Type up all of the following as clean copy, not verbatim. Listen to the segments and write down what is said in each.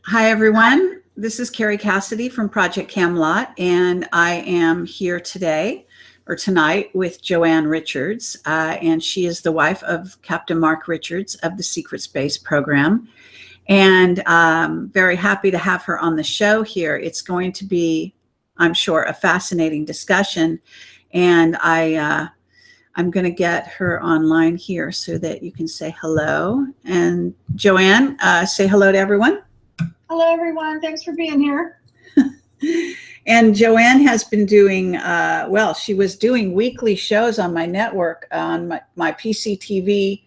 Hi, everyone. This is Carrie Cassidy from Project Camelot, and I am here today or tonight with Joanne Richards, and she is the wife of Captain Mark Richards of the Secret Space program. And I'm very happy to have her on the show here. It's going to be, I'm sure, a fascinating discussion, and I'm going to get her online here so that you can say hello. And Joanne, say hello to everyone. Hello, everyone. Thanks for being here. And Joanne has been doing, well, she was doing weekly shows on my network, on my PCTV,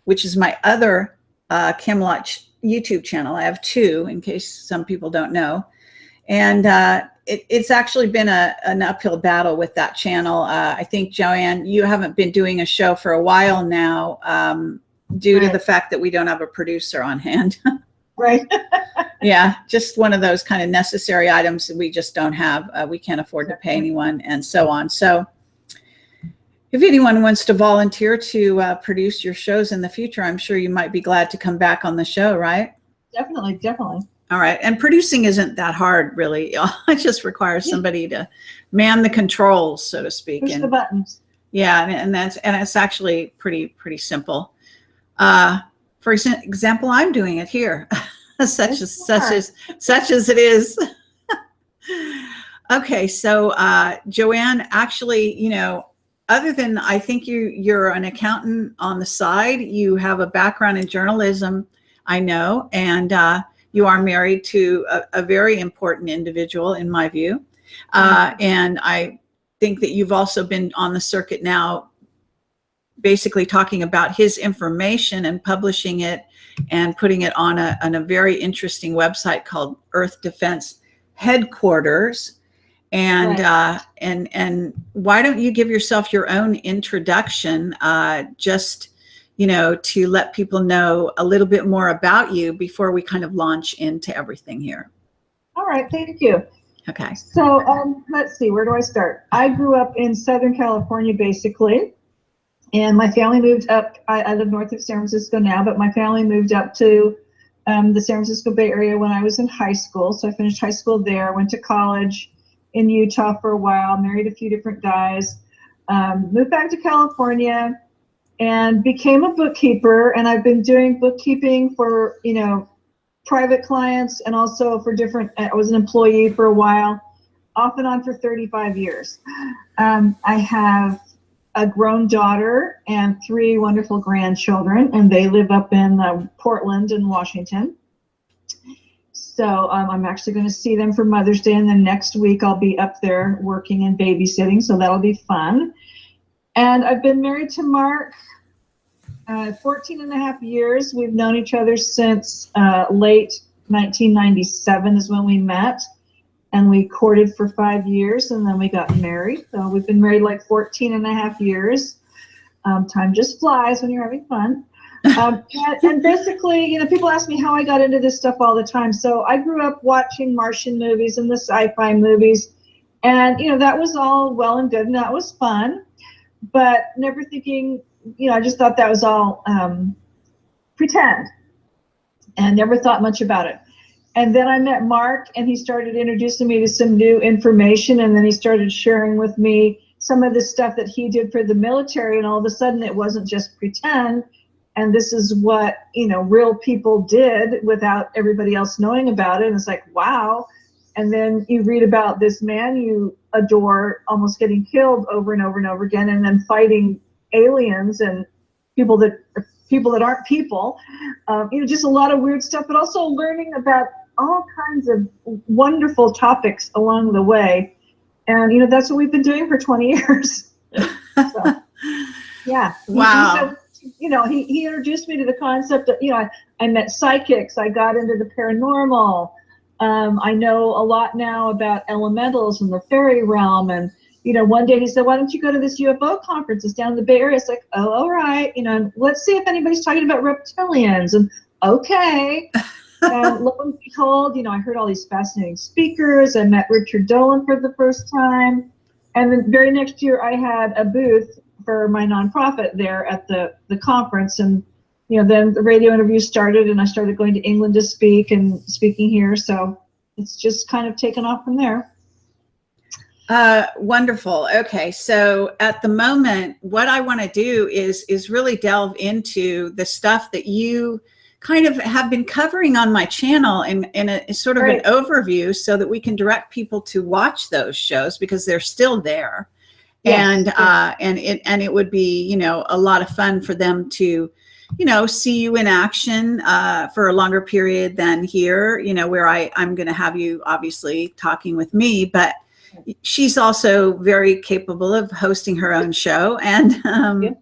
which is my other Camelot YouTube channel. I have two, in case some people don't know. And it's actually been an uphill battle with that channel. I think, Joanne, you haven't been doing a show for a while now due to the fact that we don't have a producer on hand. Right. Yeah, just one of those kind of necessary items that we just don't have. We can't afford to pay anyone and so on. So if anyone wants to volunteer to produce your shows in the future, I'm sure you might be glad to come back on the show, right? Definitely, definitely. All right. And producing isn't that hard, really. It just requires somebody to man the controls, so to speak. Push the buttons. Yeah, and it's actually pretty simple. For example, I'm doing it here. such as it is. Okay, so Joanne, actually, you know, other than I think you're an accountant on the side, you have a background in journalism, I know, and you are married to a very important individual in my view, and I think that you've also been on the circuit now, basically talking about his information and publishing it and putting it on a very interesting website called Earth Defense Headquarters. And right. And why don't you give yourself your own introduction, just, you know, to let people know a little bit more about you before we kind of launch into everything here. All right, thank you. Okay. So let's see, where do I start? I grew up in Southern California, basically. And my family moved up. I live north of San Francisco now, but my family moved up to the San Francisco Bay Area when I was in high school. So I finished high school there, went to college in Utah for a while, married a few different guys, moved back to California and became a bookkeeper. And I've been doing bookkeeping for, you know, private clients and also for different, I was an employee for a while, off and on for 35 years. I have a grown daughter and 3 wonderful grandchildren, and they live up in Portland and Washington. So I'm actually going to see them for Mother's Day, and then next week I'll be up there working and babysitting, so that'll be fun. And I've been married to Mark 14 and a half years. We've known each other since late 1997 is when we met. And we courted for 5 years, and then we got married. So we've been married like 14 and a half years. Time just flies when you're having fun. And basically, you know, people ask me how I got into this stuff all the time. So I grew up watching Martian movies and the sci-fi movies. And, you know, that was all well and good, and that was fun. But never thinking, you know, I just thought that was all pretend and never thought much about it. And then I met Mark, and he started introducing me to some new information, and then he started sharing with me some of the stuff that he did for the military, and all of a sudden it wasn't just pretend, and this is what, you know, real people did without everybody else knowing about it. And it's like, wow. And then you read about this man you adore almost getting killed over and over and over again, and then fighting aliens and people that aren't people, you know, just a lot of weird stuff, but also learning about all kinds of wonderful topics along the way. And, you know, that's what we've been doing for 20 years. So, yeah. Wow. So, you know, he introduced me to the concept of, you know, I met psychics. I got into the paranormal. I know a lot now about elementals and the fairy realm. And, you know, one day he said, why don't you go to this UFO conference? It's down in the Bay Area. It's like, oh, all right. You know, let's see if anybody's talking about reptilians. And okay. And lo and behold, you know, I heard all these fascinating speakers. I met Richard Dolan for the first time. And the very next year I had a booth for my nonprofit there at the conference. And then the radio interviews started, and I started going to England to speak and speaking here. So it's just kind of taken off from there. Wonderful. Okay. So at the moment, what I want to do is really delve into the stuff that you kind of have been covering on my channel in a sort of an overview, so that we can direct people to watch those shows, because they're still there. Yes, and it would be, a lot of fun for them to, see you in action for a longer period than here, where I'm going to have you obviously talking with me, but she's also very capable of hosting her own show. And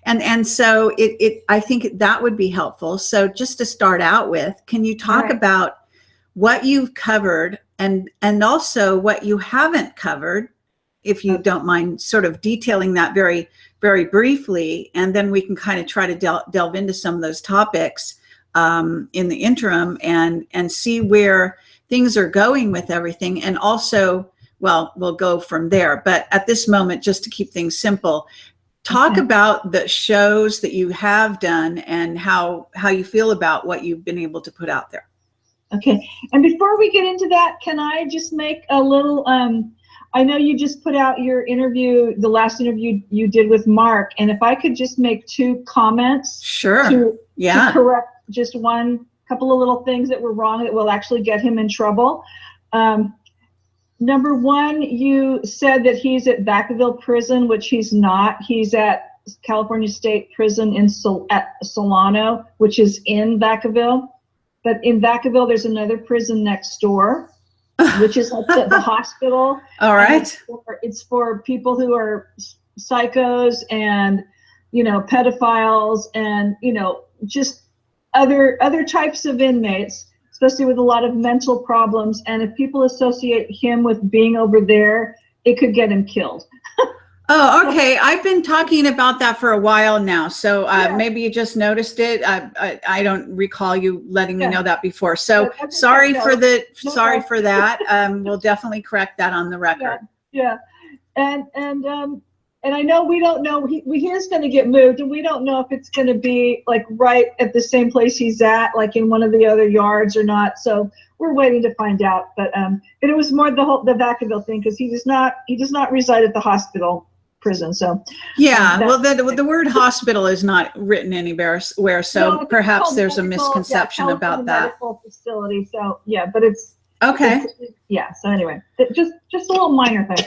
and so I think that would be helpful. So just to start out with, can you talk about what you've covered and also what you haven't covered, if you don't mind sort of detailing that very, very briefly, and then we can kind of try to delve into some of those topics in the interim and see where things are going with everything. And also, well, we'll go from there. But at this moment, just to keep things simple, talk about the shows that you have done and how you feel about what you've been able to put out there. Okay. And before we get into that, can I just make a little, I know you just put out your interview, the last interview you did with Mark, and if I could just make 2 comments. Sure. To correct just couple of little things that were wrong that will actually get him in trouble. Number 1, you said that he's at Vacaville Prison, which he's not. He's at California State Prison at Solano, which is in Vacaville. But in Vacaville, there's another prison next door, which is like the hospital. All right. It's for people who are psychos and, pedophiles and, just other types of inmates, especially with a lot of mental problems. And if people associate him with being over there, it could get him killed. Oh, okay. I've been talking about that for a while now. So maybe you just noticed it. I don't recall you letting me know that before. So sorry for that. We'll definitely correct that on the record. Yeah. And I know we don't know, he is going to get moved, and we don't know if it's going to be like right at the same place he's at, like in one of the other yards or not. So we're waiting to find out. But it was more the Vacaville thing, because he does not reside at the hospital prison. So well, the word hospital is not written anywhere, so perhaps there's a misconception about that. Medical facility. So but it's okay. So anyway, just a little minor thing.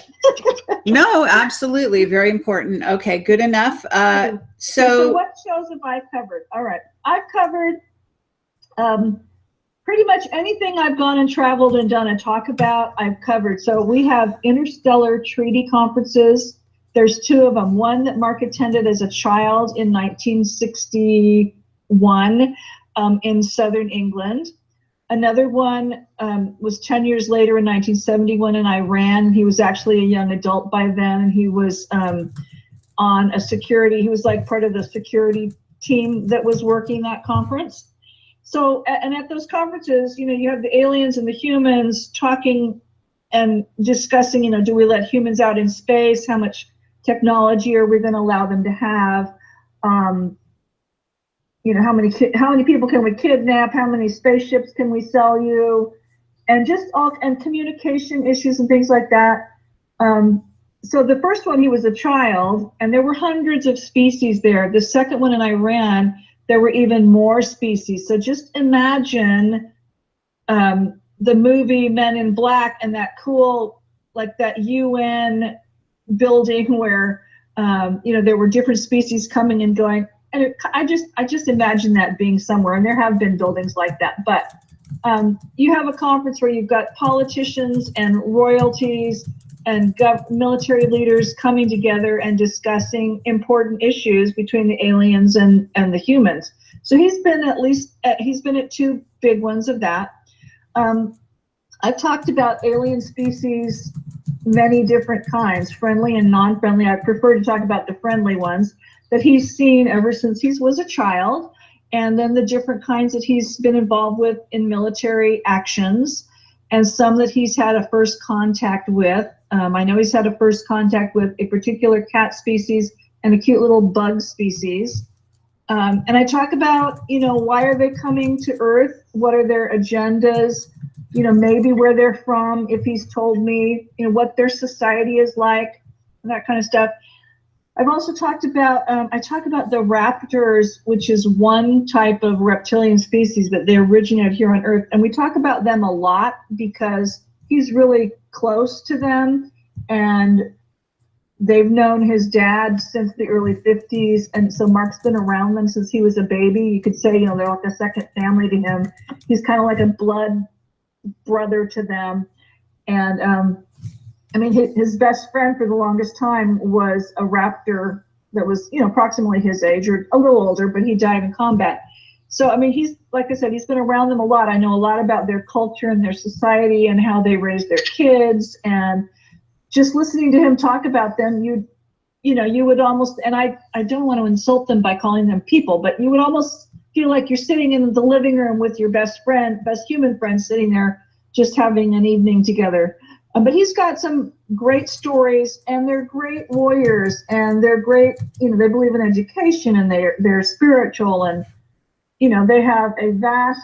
No, absolutely, very important. Okay, good enough. So what shows have I covered? All right, I've covered pretty much anything I've gone and traveled and done and talk about. I've covered. So we have interstellar treaty conferences. There's 2 of them. One that Mark attended as a child in 1961 in southern England. Another one was 10 years later in 1971 in Iran. He was actually a young adult by then, and he was on a security. He was like part of the security team that was working that conference. So, and at those conferences, you have the aliens and the humans talking and discussing, do we let humans out in space? How much technology are we going to allow them to have? How many people can we kidnap? How many spaceships can we sell you? And just and communication issues and things like that. So the first one, he was a child, and there were hundreds of species there. The second one in Iran, there were even more species. So just imagine the movie Men in Black and that cool, like that UN building where there were different species coming and going. And I just imagine that being somewhere, and there have been buildings like that. But you have a conference where you've got politicians and royalties and military leaders coming together and discussing important issues between the aliens and the humans. So he's been at 2 big ones of that. I've talked about alien species, many different kinds, friendly and non-friendly. I prefer to talk about the friendly ones that he's seen ever since he was a child, and then the different kinds that he's been involved with in military actions, and some that he's had a first contact with. I know he's had a first contact with a particular cat species and a cute little bug species. And I talk about, why are they coming to Earth? What are their agendas? Maybe where they're from, if he's told me, what their society is like, and that kind of stuff. I've also talked about, I talk about the raptors, which is one type of reptilian species, but they originate here on Earth. And we talk about them a lot because he's really close to them, and they've known his dad since the early 50s. And so Mark's been around them since he was a baby. You could say, they're like a second family to him. He's kind of like a blood brother to them. And his best friend for the longest time was a raptor that was, approximately his age or a little older, but he died in combat. So, he's, like I said, he's been around them a lot. I know a lot about their culture and their society and how they raise their kids. And just listening to him talk about them, you would almost, and I don't want to insult them by calling them people, but you would almost feel like you're sitting in the living room with your best human friend, sitting there just having an evening together. But he's got some great stories, and they're great warriors, and they're great, they believe in education, and they're spiritual, and, they have a vast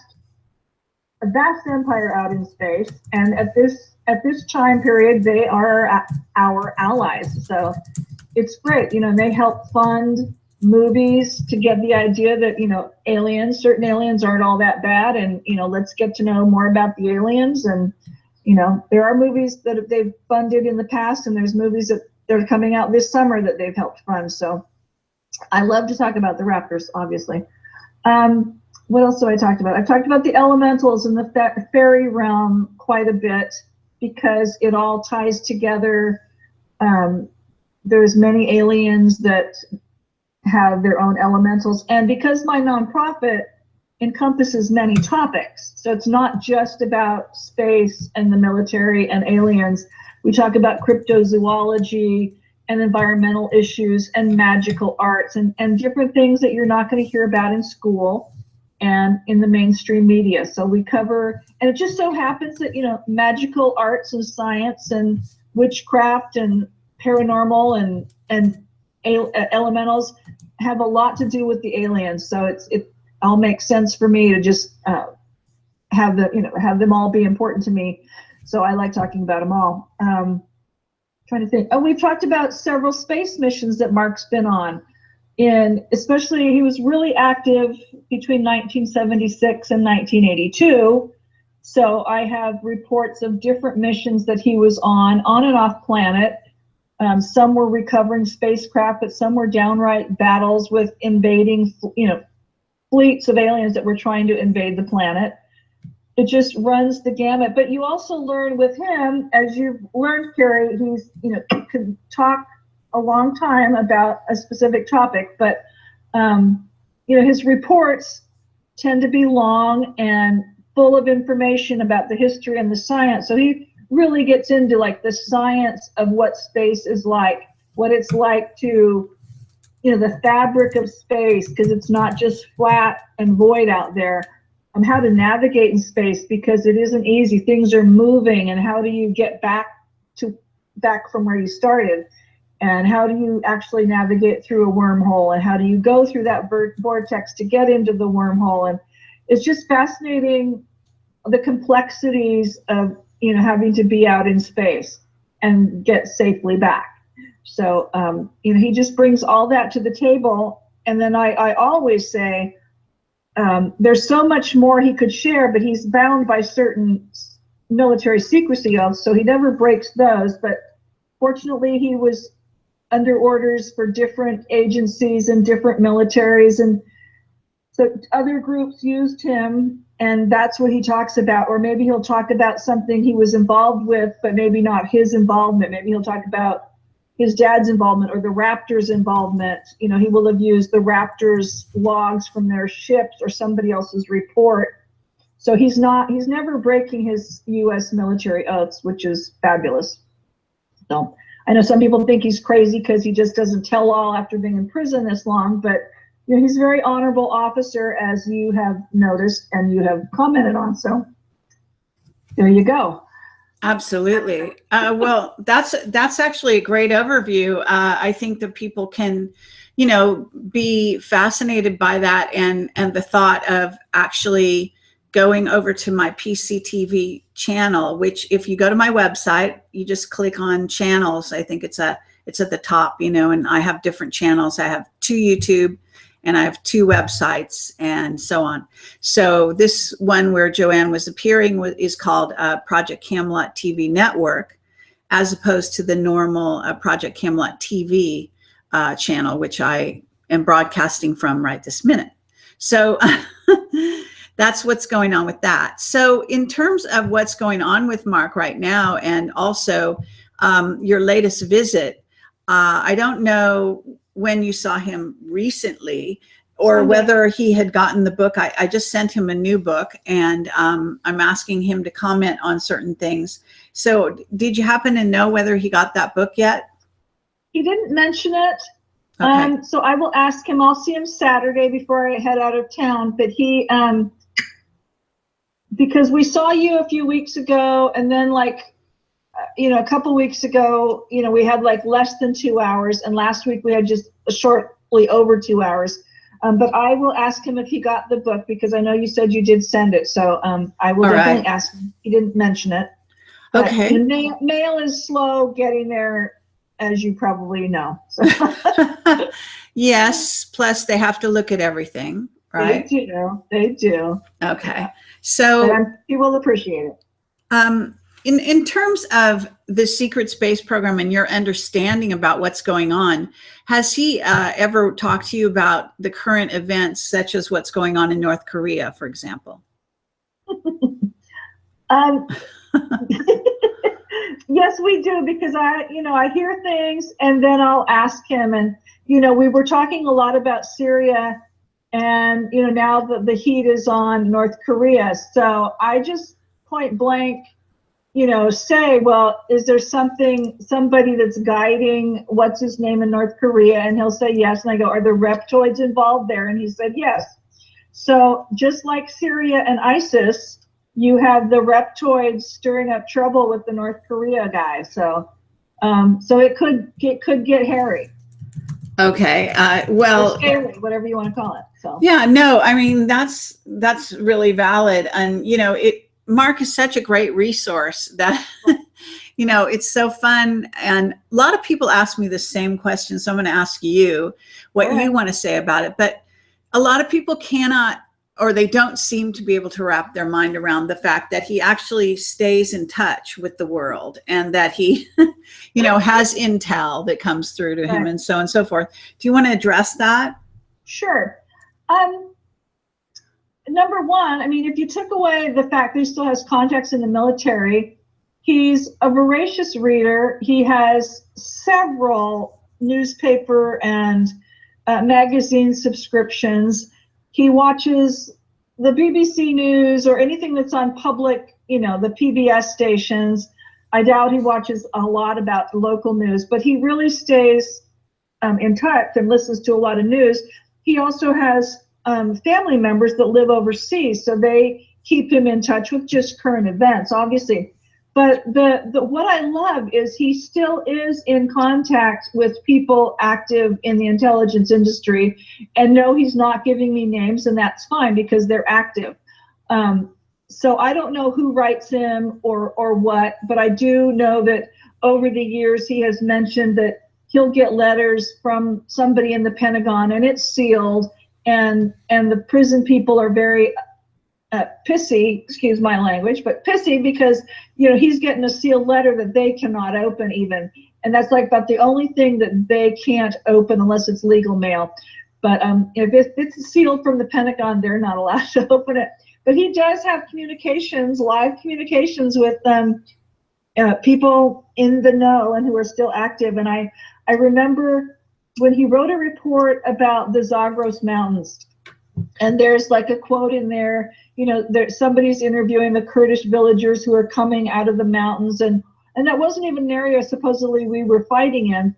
empire out in space. And at this time period, they are our allies. So it's great. They help fund movies to get the idea that, certain aliens aren't all that bad, and, let's get to know more about the aliens. And, there are movies that they've funded in the past, and there's movies that they're coming out this summer that they've helped fund. So I love to talk about the raptors, obviously. What else have I talked about? I've talked about the elementals and the fairy realm quite a bit because it all ties together. There's many aliens that have their own elementals, and because my nonprofit encompasses many topics, so it's not just about space and the military and aliens. We talk about cryptozoology and environmental issues and magical arts and different things that you're not going to hear about in school and in the mainstream media. So we cover, and it just so happens that, magical arts and science and witchcraft and paranormal and elementals have a lot to do with the aliens. So it all makes sense for me to just have them all be important to me. So I like talking about them all. Trying to think. Oh, we've talked about several space missions that Mark's been on. And especially, he was really active between 1976 and 1982. So I have reports of different missions that he was on and off planet. Some were recovering spacecraft, but some were downright battles with invading, fleets of aliens that were trying to invade the planet. It just runs the gamut. But you also learn with him, as you've learned, Carrie, he's, he could talk a long time about a specific topic, but, his reports tend to be long and full of information about the history and the science. So he really gets into like the science of what space is like, what it's like to, the fabric of space, because it's not just flat and void out there, and how to navigate in space, because it isn't easy. Things are moving, and how do you get back from where you started, and how do you actually navigate through a wormhole, and how do you go through that vortex to get into the wormhole. And it's just fascinating, the complexities of having to be out in space and get safely back. So, he just brings all that to the table. And then I always say, there's so much more he could share, but he's bound by certain military secrecy oaths, so he never breaks those. But fortunately, he was under orders for different agencies and different militaries, and so other groups used him, and that's what he talks about. Or maybe he'll talk about something he was involved with, but maybe not his involvement. Maybe he'll talk about his dad's involvement or the Raptors' involvement. He will have used the Raptors' logs from their ships or somebody else's report. So he's never breaking his U.S. military oaths, which is fabulous. So I know some people think he's crazy because he just doesn't tell all after being in prison this long, but he's a very honorable officer, as you have noticed and you have commented on. So there you go. Absolutely. Well, that's actually a great overview. I think that people can, be fascinated by that, and the thought of actually going over to my PCTV channel. Which, if you go to my website, you just click on channels. I think it's at the top, and I have different channels. I have 2 YouTube, and I have 2 websites, and so on. So this one where Joanne was appearing is called Project Camelot TV Network, as opposed to the normal Project Camelot TV channel, which I am broadcasting from right this minute. So that's what's going on with that. So in terms of what's going on with Mark right now, and also your latest visit, I don't know when you saw him recently, or whether he had gotten the book. I just sent him a new book, and I'm asking him to comment on certain things. So did you happen to know whether he got that book yet? He didn't mention it. Okay. So I will ask him. I'll see him Saturday before I head out of town. But he, because we saw you a few weeks ago, and then a couple weeks ago, we had like less than 2 hours, and last week we had just shortly over 2 hours. But I will ask him if he got the book, because I know you said you did send it. So I will definitely ask him. He didn't mention it. But okay. Mail is slow getting there, as you probably know. So. Yes. Plus, they have to look at everything, right? They do. Okay. So he will appreciate it. In terms of the Secret Space Program and your understanding about what's going on, has he ever talked to you about the current events, such as what's going on in North Korea, for example? Yes, we do, because I hear things, and then I'll ask him. And we were talking a lot about Syria, and now the heat is on North Korea. So I just point blank say, well, is there somebody that's guiding what's his name in North Korea? And he'll say yes. And I go, are there reptoids involved there? And he said yes. So just like Syria and ISIS, you have the reptoids stirring up trouble with the North Korea guy. So it could get hairy. Okay. Well, or scary, whatever you want to call it. So yeah, no, I mean, that's really valid. And Mark is such a great resource that, it's so fun. And a lot of people ask me the same question. So I'm going to ask you what you want to say about it. But a lot of people cannot, or they don't seem to be able to wrap their mind around the fact that he actually stays in touch with the world, and that he, has intel that comes through to him, and so on and so forth. Do you want to address that? Sure. Number one, I mean, if you took away the fact that he still has contacts in the military, he's a voracious reader. He has several newspaper and magazine subscriptions. He watches the BBC News or anything that's on public, the PBS stations. I doubt he watches a lot about local news, but he really stays in touch and listens to a lot of news. He also has family members that live overseas, so they keep him in touch with just current events, obviously. But what I love is he still is in contact with people active in the intelligence industry, and no, he's not giving me names, and that's fine because they're active. So I don't know who writes him or what, but I do know that over the years he has mentioned that he'll get letters from somebody in the Pentagon, and it's sealed. And the prison people are very pissy, excuse my language, but pissy, because he's getting a sealed letter that they cannot open even, and that's like about the only thing that they can't open unless it's legal mail. But if it's sealed from the Pentagon, they're not allowed to open it. But he does have live communications with people in the know and who are still active. And I remember when he wrote a report about the Zagros Mountains, and there's like a quote in there, somebody's interviewing the Kurdish villagers who are coming out of the mountains, and that wasn't even an area supposedly we were fighting in,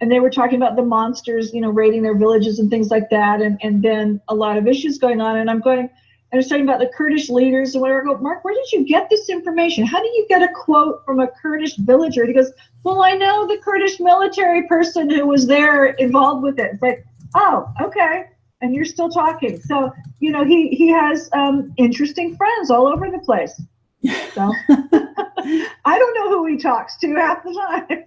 and they were talking about the monsters, raiding their villages and things like that, and then a lot of issues going on, and I'm going, I was talking about the Kurdish leaders and whatever. I go, Mark, where did you get this information? How do you get a quote from a Kurdish villager? And he goes, well, I know the Kurdish military person who was there involved with it. It's like, oh, okay. And you're still talking. So, you know, he has interesting friends all over the place. So I don't know who he talks to half the time.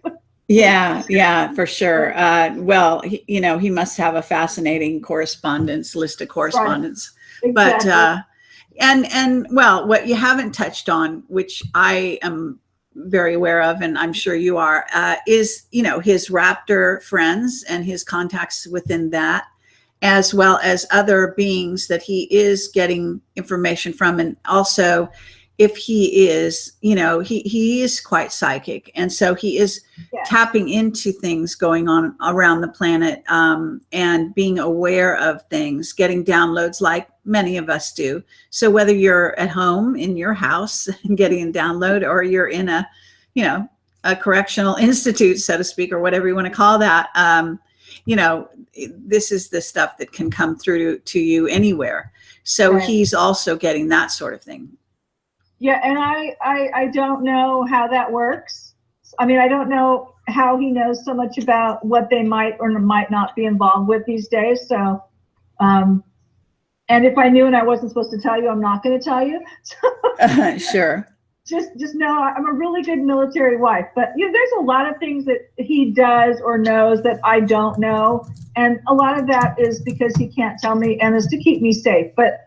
Yeah, for sure. Well, you know, he must have a fascinating list of correspondence. Right. Exactly. But and well, what you haven't touched on, which I am very aware of, and I'm sure you are, is, you know, his raptor friends and his contacts within that, as well as other beings that he is getting information from. And also, if he is, you know, he is quite psychic. And so he is tapping into things going on around the planet, and being aware of things, getting downloads like many of us do. So whether you're at home in your house and getting a download, or you're in a, you know, a correctional institute, so to speak, or whatever you want to call that, you know, this is the stuff that can come through to you anywhere. So right. He's also getting that sort of thing. Yeah, and I don't know how that works. I mean, I don't know how he knows so much about what they might or might not be involved with these days. So, and if I knew and I wasn't supposed to tell you, I'm not going to tell you. Sure. Just know I'm a really good military wife. But, you know, there's a lot of things that he does or knows that I don't know. And a lot of that is because he can't tell me, and is to keep me safe. But,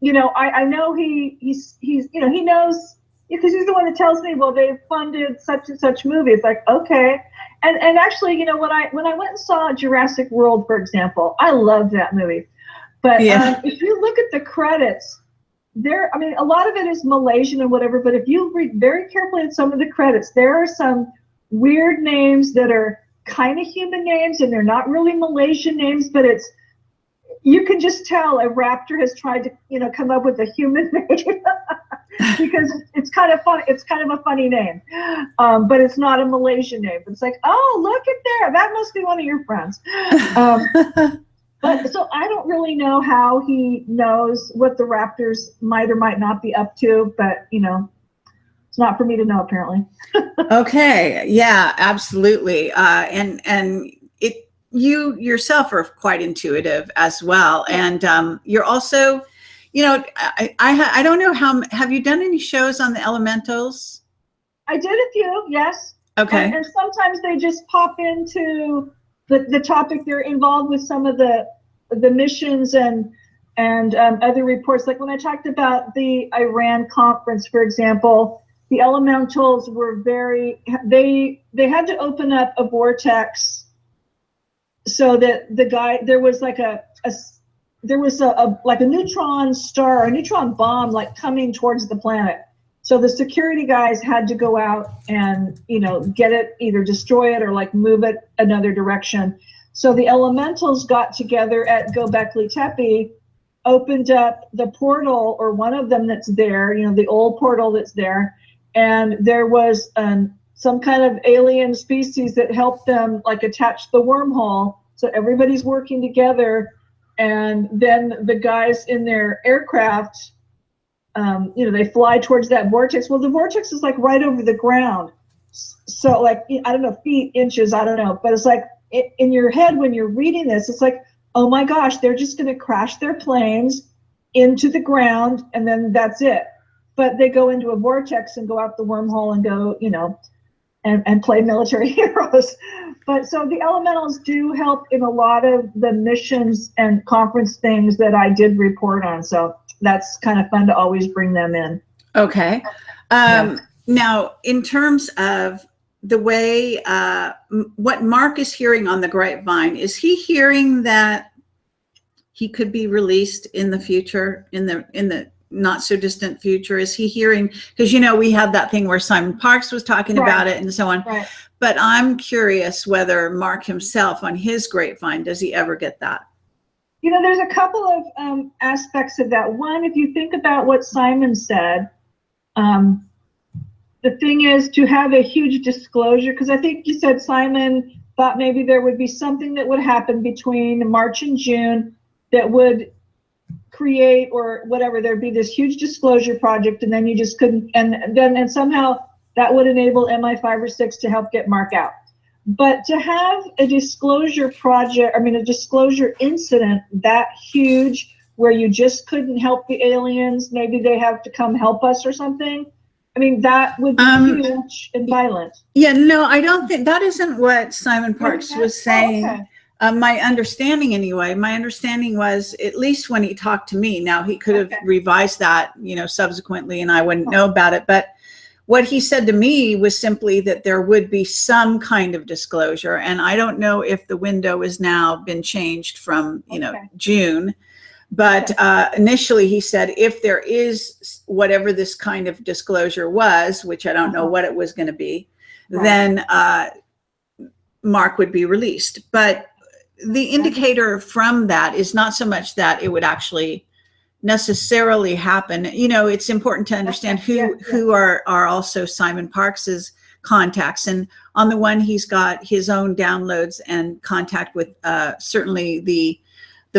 you know, I know he's you know, he knows, because he's the one that tells me, well, they've funded such and such movie. It's like, okay. And actually, you know, when I went and saw Jurassic World, for example, I loved that movie. But if you look at the credits, there, I mean, a lot of it is Malaysian and whatever, but if you read very carefully in some of the credits, there are some weird names that are kind of human names, and they're not really Malaysian names, but it's, you can just tell a raptor has tried to, you know, come up with a human name because it's kind of fun. It's kind of a funny name, but it's not a Malaysian name. It's like, oh, look at there, that must be one of your friends. But so I don't really know how he knows what the raptors might or might not be up to, but, you know, it's not for me to know, apparently. Okay. Yeah, absolutely. And you yourself are quite intuitive as well. And you're also, you know, I don't know how, have you done any shows on the elementals? I did a few, yes. Okay. And sometimes they just pop into the topic. They're involved with some of the missions and other reports. Like when I talked about the Iran conference, for example, the elementals were they had to open up a vortex so that there was like a neutron star, a neutron bomb, like coming towards the planet. So the security guys had to go out and, you know, get it, either destroy it or like move it another direction. So the elementals got together at Göbekli Tepe, opened up the portal, or one of them that's there, you know, the old portal that's there, and there was some kind of alien species that helped them like attach the wormhole. So everybody's working together, and then the guys in their aircraft, you know, they fly towards that vortex. Well, the vortex is like right over the ground. So like, I don't know, feet, inches, I don't know. But it's like in your head when you're reading this, it's like, oh my gosh, they're just going to crash their planes into the ground and then that's it. But they go into a vortex and go out the wormhole and go, you know, and play military heroes. But so the elementals do help in a lot of the missions and conference things that I did report on. So that's kind of fun to always bring them in. Okay. Now, in terms of the way, what Mark is hearing on the grapevine, is he hearing that he could be released in the future, in the not so distant future? Is he hearing, because, you know, we had that thing where Simon Parks was talking about it and so on. Right. But I'm curious whether Mark himself on his grapevine, does he ever get that? You know, there's a couple of aspects of that. One, if you think about what Simon said, the thing is to have a huge disclosure, because I think you said Simon thought maybe there would be something that would happen between March and June that would create or whatever, there'd be this huge disclosure project, and then you just couldn't, and somehow that would enable MI5 or 6 to help get Mark out. But to have a disclosure project, I mean, a disclosure incident that huge where you just couldn't help the aliens, maybe they have to come help us or something. I mean, that would be huge and violent. Yeah, no, I don't think that isn't what Simon Parks was saying. Oh, okay. My understanding anyway, my understanding was, at least when he talked to me, now he could have revised that, you know, subsequently, and I wouldn't know about it. But what he said to me was simply that there would be some kind of disclosure. And I don't know if the window has now been changed from, you know, June. But initially he said, if there is whatever this kind of disclosure was, which I don't know what it was going to be, then Mark would be released. But the indicator from that is not so much that it would actually necessarily happen. You know, it's important to understand who are also Simon Parks's contacts. And on the one, he's got his own downloads and contact with certainly the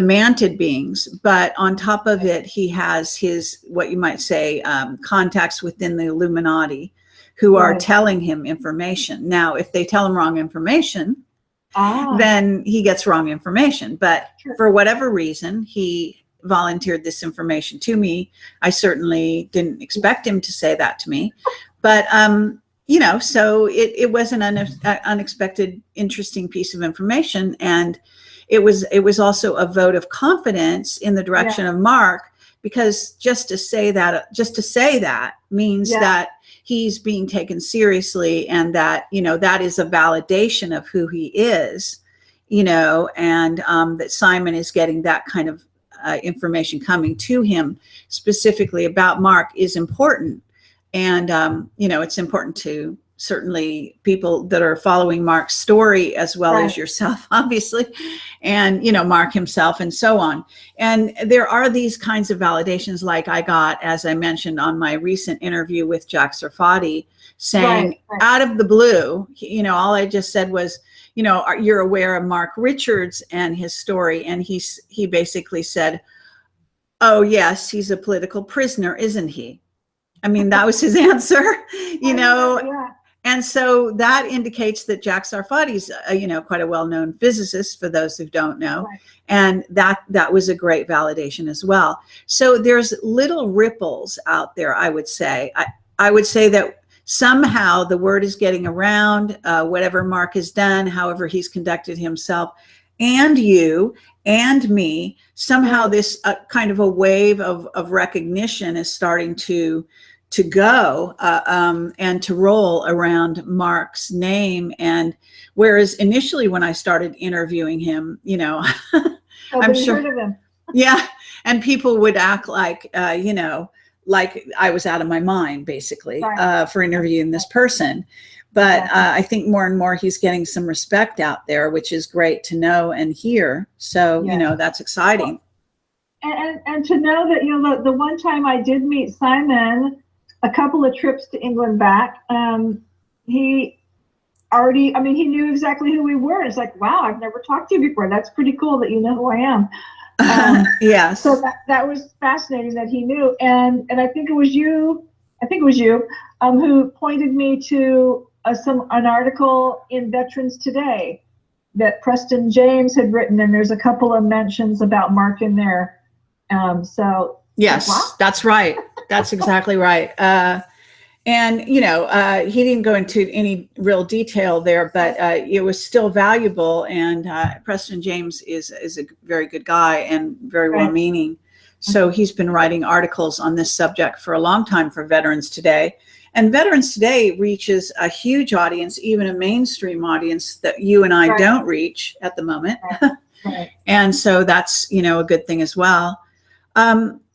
manted beings, but on top of it, he has his, what you might say, contacts within the Illuminati who are telling him information. Now, if they tell him wrong information, then he gets wrong information. But for whatever reason, he volunteered this information to me. I certainly didn't expect him to say that to me, but you know, so it was an unexpected, interesting piece of information, and it was also a vote of confidence in the direction of Mark, because just to say that means that he's being taken seriously, and that, you know, that is a validation of who he is, you know, and that Simon is getting that kind of information coming to him specifically about Mark is important. And, you know, it's important to certainly people that are following Mark's story, as well as yourself, obviously, and, you know, Mark himself and so on. And there are these kinds of validations, like I got, as I mentioned on my recent interview with Jack Sarfati, saying out of the blue, you know, all I just said was, you know, you're aware of Mark Richards and his story. And he basically said, oh yes, he's a political prisoner, isn't he? I mean, that was his answer, you know. And so that indicates that Jack Sarfati's, you know, quite a well-known physicist, for those who don't know. And that was a great validation as well. So there's little ripples out there, I would say. I would say that somehow the word is getting around, whatever Mark has done, however he's conducted himself, and you and me, somehow this kind of a wave of recognition is starting to go and to roll around Mark's name. And whereas initially when I started interviewing him, you know, I'm sure, heard of him. and people would act like, you know, like I was out of my mind, basically, for interviewing this person. But I think more and more he's getting some respect out there, which is great to know and hear. So, you know, that's exciting. And to know that, you know, the one time I did meet Simon, a couple of trips to England back, he already, I mean, he knew exactly who we were. It's like, wow, I've never talked to you before. That's pretty cool that you know who I am. Yes. So that was fascinating that he knew. And I think it was you, who pointed me to an article in Veterans Today that Preston James had written, and there's a couple of mentions about Mark in there. So yes, wow. That's right. That's exactly right. And, you know, he didn't go into any real detail there, but it was still valuable. And Preston James is a very good guy and very well-meaning. So he's been writing articles on this subject for a long time for Veterans Today. And Veterans Today reaches a huge audience, even a mainstream audience that you and I don't reach at the moment. And so that's, you know, a good thing as well.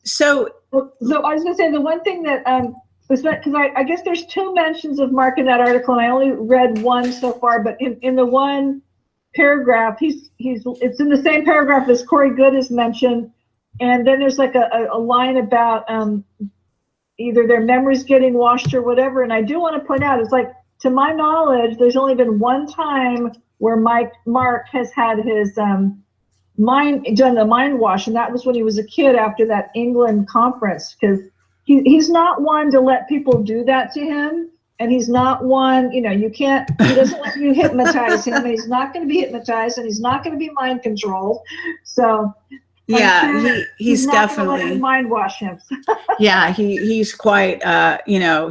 So I was going to say, the one thing that was, because I guess there's two mentions of Mark in that article, and I only read one so far, but in the one paragraph, it's in the same paragraph as Corey Good is mentioned, and then there's like a line about either their memories getting washed or whatever. And I do want to point out, it's like, to my knowledge, there's only been one time where Mark has had his done the mind wash, and that was when he was a kid after that England conference, because he's not one to let people do that to him, and he's not one, he doesn't let you hypnotize him, and he's not going to be hypnotized, and he's not going to be mind controlled. So yeah, sure he's not definitely let you mind wash him. yeah, he's quite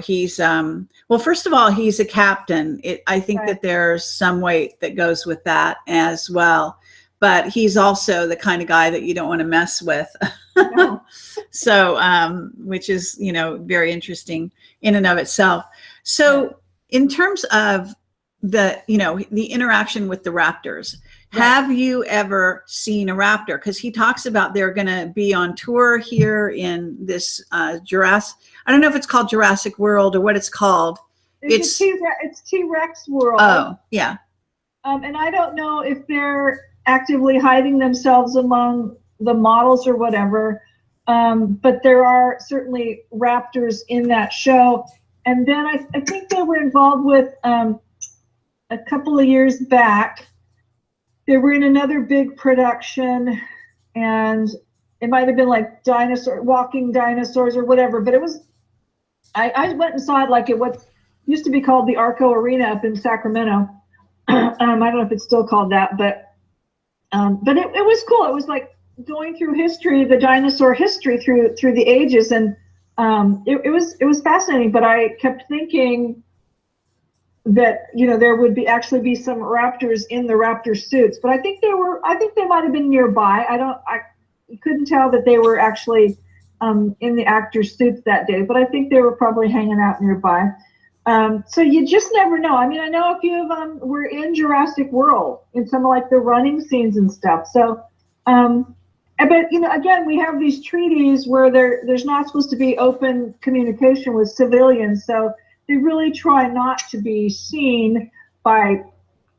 he's well, first of all, he's a captain. I think Right. that there's some weight that goes with that as well, but he's also the kind of guy that you don't want to mess with. No. So which is very interesting in and of itself. So in terms of the interaction with the raptors, have you ever seen a raptor? Because he talks about they're going to be on tour here in this Jurassic. I don't know if it's called Jurassic World or what it's called. It's T-Rex World. Oh, yeah. And I don't know if they're actively hiding themselves among the models or whatever, but there are certainly raptors in that show. And then I think they were involved with a couple of years back. They were in another big production, and it might have been like walking dinosaurs or whatever. But it was, I went and saw it like what used to be called the Arco Arena up in Sacramento. I don't know if it's still called that, but it was cool. It was like going through history, the dinosaur history through the ages, and it was fascinating. But I kept thinking that there would actually be some raptors in the raptor suits, but I think they might have been nearby. I couldn't tell that they were actually in the actors' suits that day, but I think they were probably hanging out nearby. So you just never know. I mean, I know a few of them were in Jurassic World in some of like the running scenes and stuff. So, but again, we have these treaties where there's not supposed to be open communication with civilians. So they really try not to be seen by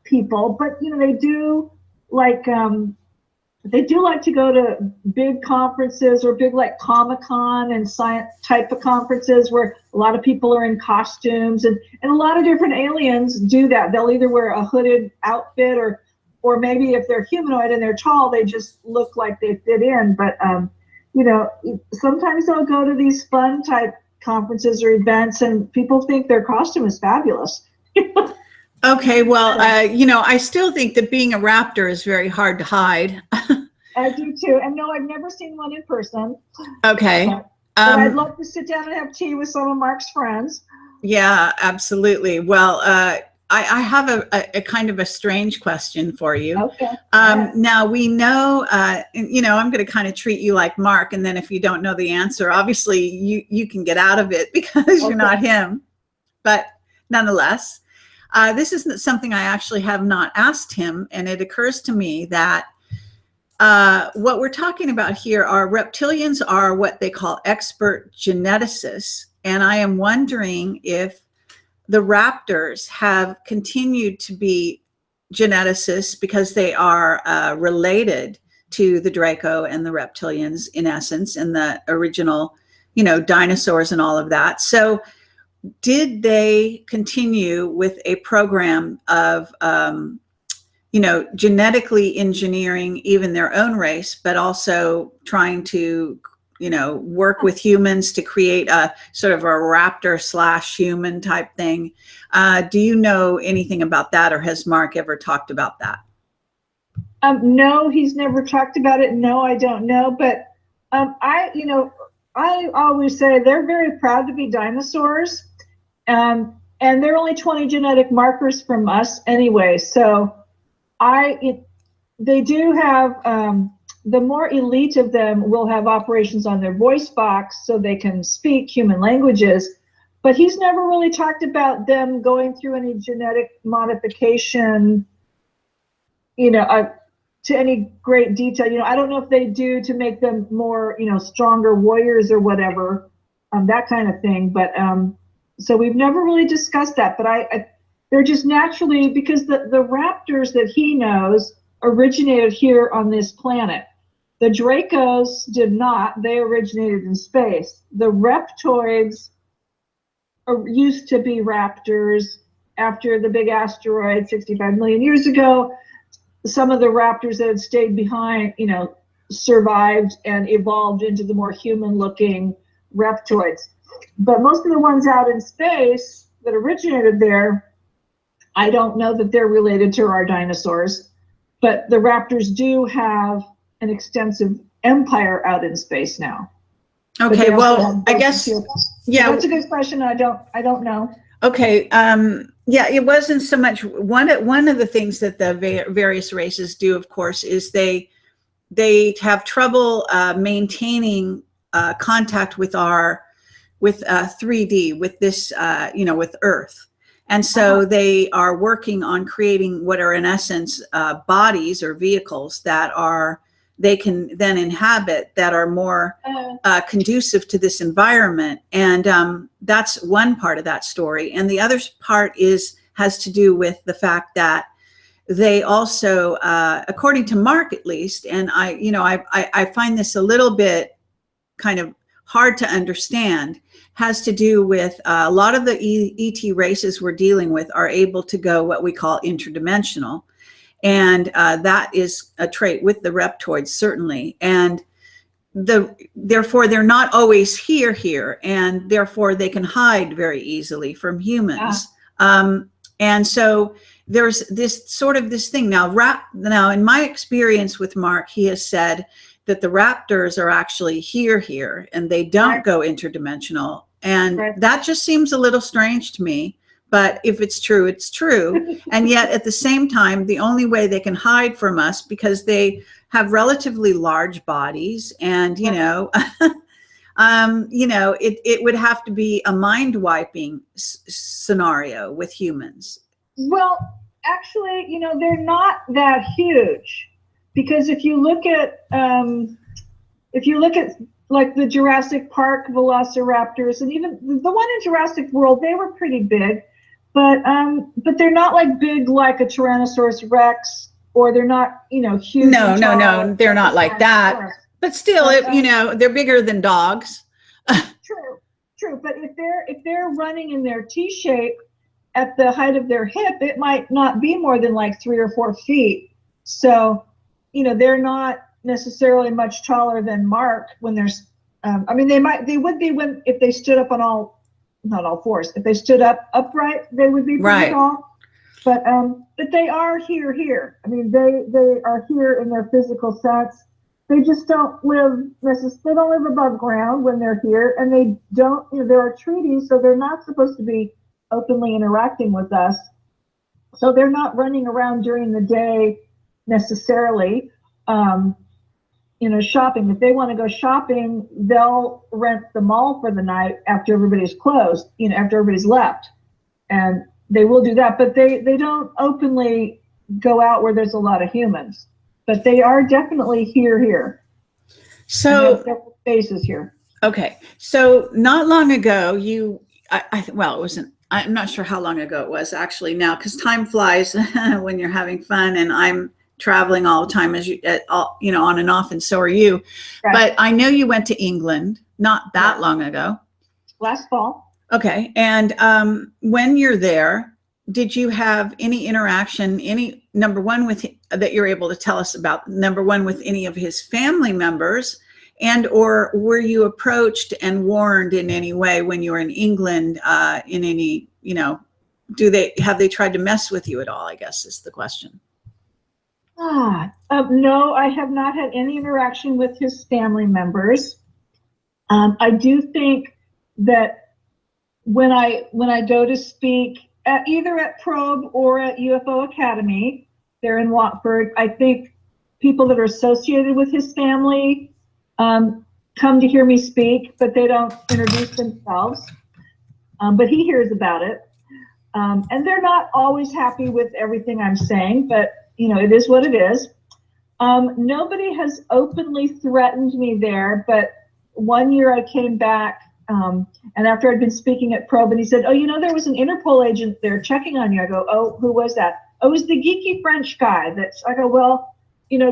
people, but they do like to go to big conferences or big like Comic-Con and science type of conferences where a lot of people are in costumes, and a lot of different aliens do that. They'll either wear a hooded outfit or maybe if they're humanoid and they're tall, they just look like they fit in. But sometimes they'll go to these fun type conferences or events, and people think their costume is fabulous. Okay, well, I still think that being a raptor is very hard to hide. I do too, and no, I've never seen one in person. Okay. But I'd love to sit down and have tea with some of Mark's friends. Yeah, absolutely. Well, I have a kind of a strange question for you. Okay. Now we know, I'm going to kind of treat you like Mark, and then if you don't know the answer, obviously you can get out of it because you're not him. But nonetheless, this isn't something I actually have not asked him, and it occurs to me that what we're talking about here are reptilians are what they call expert geneticists, and I am wondering if the raptors have continued to be geneticists because they are related to the Draco and the reptilians in essence, and the original, dinosaurs and all of that. So did they continue with a program of, genetically engineering even their own race, but also trying to work with humans to create a sort of a raptor / human type thing? Do you know anything about that, or has Mark ever talked about that? No, he's never talked about it. No, I don't know. But I always say they're very proud to be dinosaurs, and they're only 20 genetic markers from us anyway. So they do have. The more elite of them will have operations on their voice box so they can speak human languages, but he's never really talked about them going through any genetic modification, to any great detail. I don't know if they do to make them more, stronger warriors or whatever, that kind of thing. But so we've never really discussed that, but they're just naturally, because the raptors that he knows originated here on this planet. The Dracos did not. They originated in space. The reptoids used to be raptors after the big asteroid 65 million years ago. some of the raptors that had stayed behind, survived and evolved into the more human-looking reptoids. But most of the ones out in space that originated there, I don't know that they're related to our dinosaurs, but the raptors do have an extensive empire out in space now. Okay, well, I guess, yeah. That's a good question. I don't know. Okay, yeah, it wasn't so much, one of the things that the various races do, of course, is they have trouble maintaining contact with 3D, with this, with Earth. And so they are working on creating what are in essence bodies or vehicles that they can then inhabit, that are more conducive to this environment. And that's one part of that story. And the other part has to do with the fact that they also, according to Mark at least, and I find this a little bit kind of hard to understand, has to do with a lot of the ET races we're dealing with are able to go what we call interdimensional. And that is a trait with the reptoids, certainly. And therefore, they're not always here, and therefore they can hide very easily from humans. And so there's this thing now in my experience with Mark, he has said that the raptors are actually here, and they don't go interdimensional. And that just seems a little strange to me. But if it's true, it's true. And yet at the same time, the only way they can hide from us, because they have relatively large bodies, and it would have to be a mind wiping scenario with humans. Well, actually, they're not that huge, because if you look at like the Jurassic Park velociraptors, and even the one in Jurassic World, they were pretty big. But they're not like big like a Tyrannosaurus Rex, or they're not, huge. No, they're not like that. But still, they're bigger than dogs. True. But if they're running in their T shape at the height of their hip, it might not be more than like 3 or 4 feet. So, they're not necessarily much taller than Mark when there's. They would be if they stood up on not all fours. If they stood upright, they would be pretty tall. But they are here. I mean, they are here in their physical sense. They just don't live they don't live above ground when they're here, and they don't. There are treaties, so they're not supposed to be openly interacting with us. So they're not running around during the day necessarily. Shopping. If they want to go shopping, they'll rent the mall for the night after everybody's closed, after everybody's left. And they will do that, but they don't openly go out where there's a lot of humans. But they are definitely here. So faces here. Okay. So not long ago, it wasn't, I'm not sure how long ago it was actually now, because time flies when you're having fun, and I'm traveling all the time, on and off, and so are you. Right. But I know you went to England not that long ago. Last fall. Okay. And when you're there, did you have any interaction, number one, that you're able to tell us about, number one, with any of his family members, and or were you approached and warned in any way when you were in England, in any, have they tried to mess with you at all, I guess is the question. No, I have not had any interaction with his family members. I do think that when I go to speak either at Probe or at UFO Academy, they're in Watford, I think people that are associated with his family come to hear me speak, but they don't introduce themselves. But he hears about it. And they're not always happy with everything I'm saying, but it is what it is. Nobody has openly threatened me there, but one year I came back, and after I'd been speaking at Probe, and he said, there was an Interpol agent there checking on you. I go, oh, who was that? Oh, it was the geeky French guy. I go, well,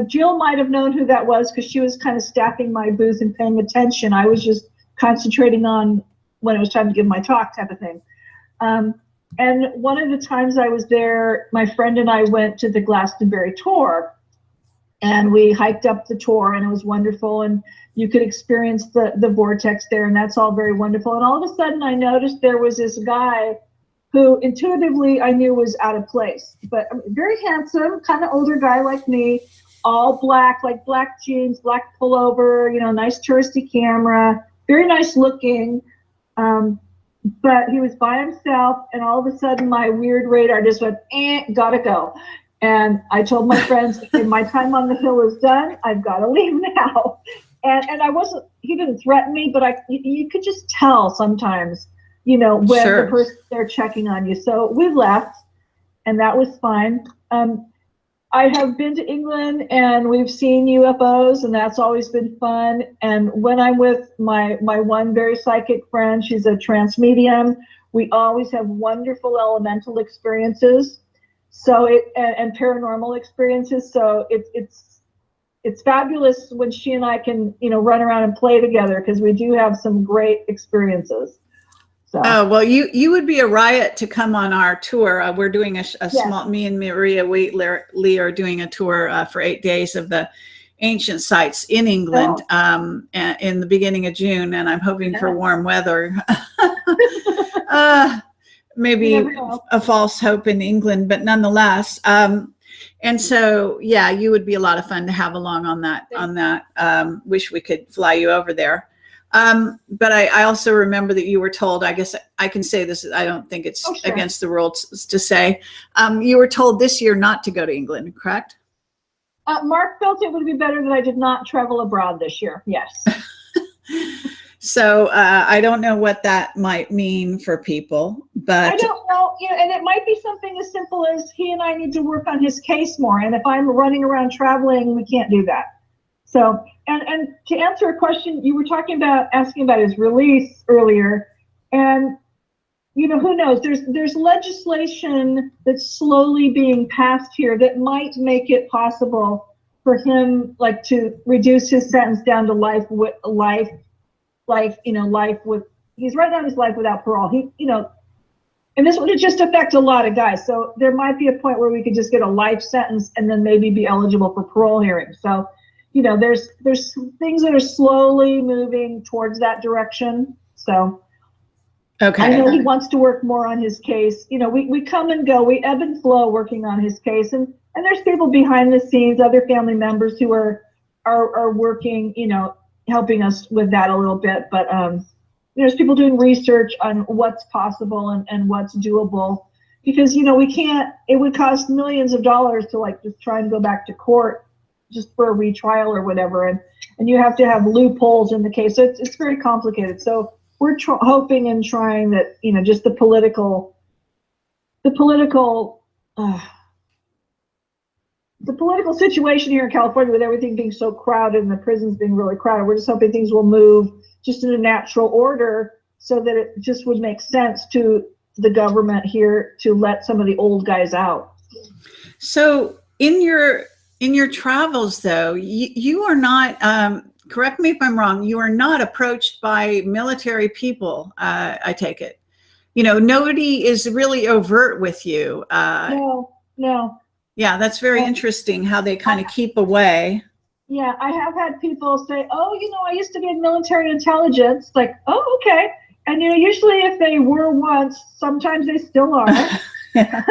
Jill might have known who that was because she was kind of staffing my booth and paying attention. I was just concentrating on when it was time to give my talk type of thing. And one of the times I was there, my friend and I went to the Glastonbury tour, and we hiked up the tour, and it was wonderful. And you could experience the vortex there, and that's all very wonderful. And all of a sudden, I noticed there was this guy who intuitively I knew was out of place, but very handsome, kind of older guy like me, all black, like black jeans, black pullover, you know, nice touristy camera, very nice looking. But he was by himself, and all of a sudden my weird radar just went, gotta go. And I told my friends, okay, my time on the hill is done. I've got to leave now. And I wasn't, he didn't threaten me, but you could just tell sometimes, you know, when Sure. the person they're checking on you. So we left, and that was fine. I have been to England, and we've seen UFOs, and that's always been fun. And when I'm with my one very psychic friend, she's a trance medium, we always have wonderful elemental experiences. So and paranormal experiences. So it's fabulous when she and I can, you know, run around and play together, because we do have some great experiences. So. Oh, well, you would be a riot to come on our tour. We're doing a small, me and Maria Wheatley are doing a tour for 8 days of the ancient sites in England in the beginning of June, and I'm hoping for warm weather. Maybe a false hope in England, but nonetheless. And so, yeah, you would be a lot of fun to have along on that. Wish we could fly you over there. But I also remember that you were told, I guess I can say this, I don't think it's against the rules to say, you were told this year not to go to England, correct? Mark felt it would be better that I did not travel abroad this year, yes. So I don't know what that might mean for people, but I don't know, you know, and it might be something as simple as he and I need to work on his case more. And if I'm running around traveling, we can't do that. So, and to answer a question, you were asking about his release earlier, and you know, who knows? There's legislation that's slowly being passed here that might make it possible for him, like, to reduce his sentence down to life with, he's right now his life without parole. He, you know, and this would just affect a lot of guys. So there might be a point where we could just get a life sentence and then maybe be eligible for parole hearings. So, you know, there's things that are slowly moving towards that direction. So okay. I know he wants to work more on his case. You know, we come and go, we ebb and flow working on his case, and there's people behind the scenes, other family members who are working, you know, helping us with that a little bit. But there's people doing research on what's possible and what's doable, because, you know, we can't, it would cost millions of dollars to, like, just try and go back to court just for a retrial or whatever, and you have to have loopholes in the case, so it's very complicated. So we're hoping and trying that, you know, just the political situation here in California, with everything being so crowded and the prisons being really crowded, we're just hoping things will move just in a natural order, so that it just would make sense to the government here to let some of the old guys out. So in your travels, though, you are not, correct me if I'm wrong, you are not approached by military people, I take it. You know, nobody is really overt with you. No. Yeah, that's very interesting how they kind of keep away. Yeah, I have had people say, oh, you know, I used to be in military intelligence. Like, oh, okay. And, you know, usually if they were once, sometimes they still are. Yeah.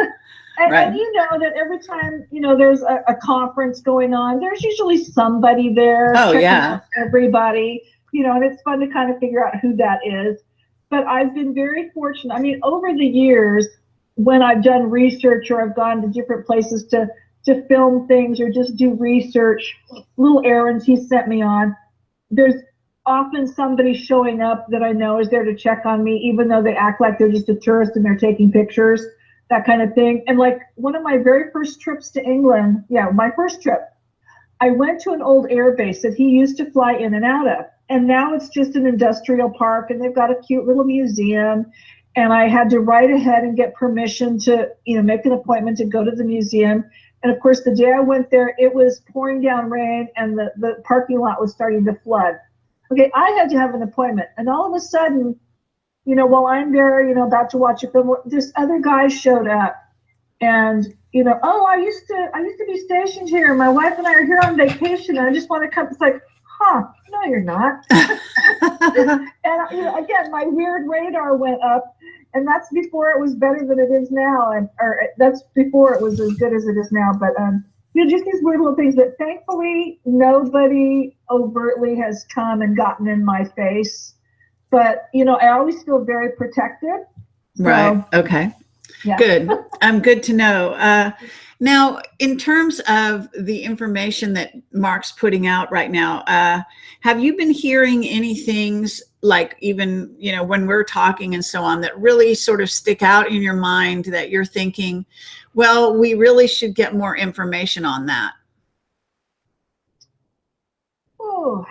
And you know that every time, you know, there's a conference going on, there's usually somebody there checking out everybody, you know, and it's fun to kind of figure out who that is. But I've been very fortunate. I mean, over the years, when I've done research or I've gone to different places to film things or just do research, little errands he sent me on, there's often somebody showing up that I know is there to check on me, even though they act like they're just a tourist and they're taking pictures, that kind of thing. And like one of my very first trips to England, my first trip, I went to an old air base that he used to fly in and out of. And now it's just an industrial park, and they've got a cute little museum. And I had to write ahead and get permission to, you know, make an appointment to go to the museum. And of course, the day I went there, it was pouring down rain and the parking lot was starting to flood. Okay, I had to have an appointment. And all of a sudden, while I'm there, about to watch a film, this other guy showed up, and oh, I used to be stationed here. My wife and I are here on vacation, and I just want to come. It's like, huh? No, you're not. And again, my weird radar went up, and that's before it was better than it is now, or that's before it was as good as it is now. But just these weird little things that thankfully nobody overtly has come and gotten in my face. But I always feel very protected. So, right. Okay. Yeah. Good. Good to know. Now, in terms of the information that Mark's putting out right now, have you been hearing any things like even, when we're talking and so on that really sort of stick out in your mind that you're thinking, well, we really should get more information on that? Oh,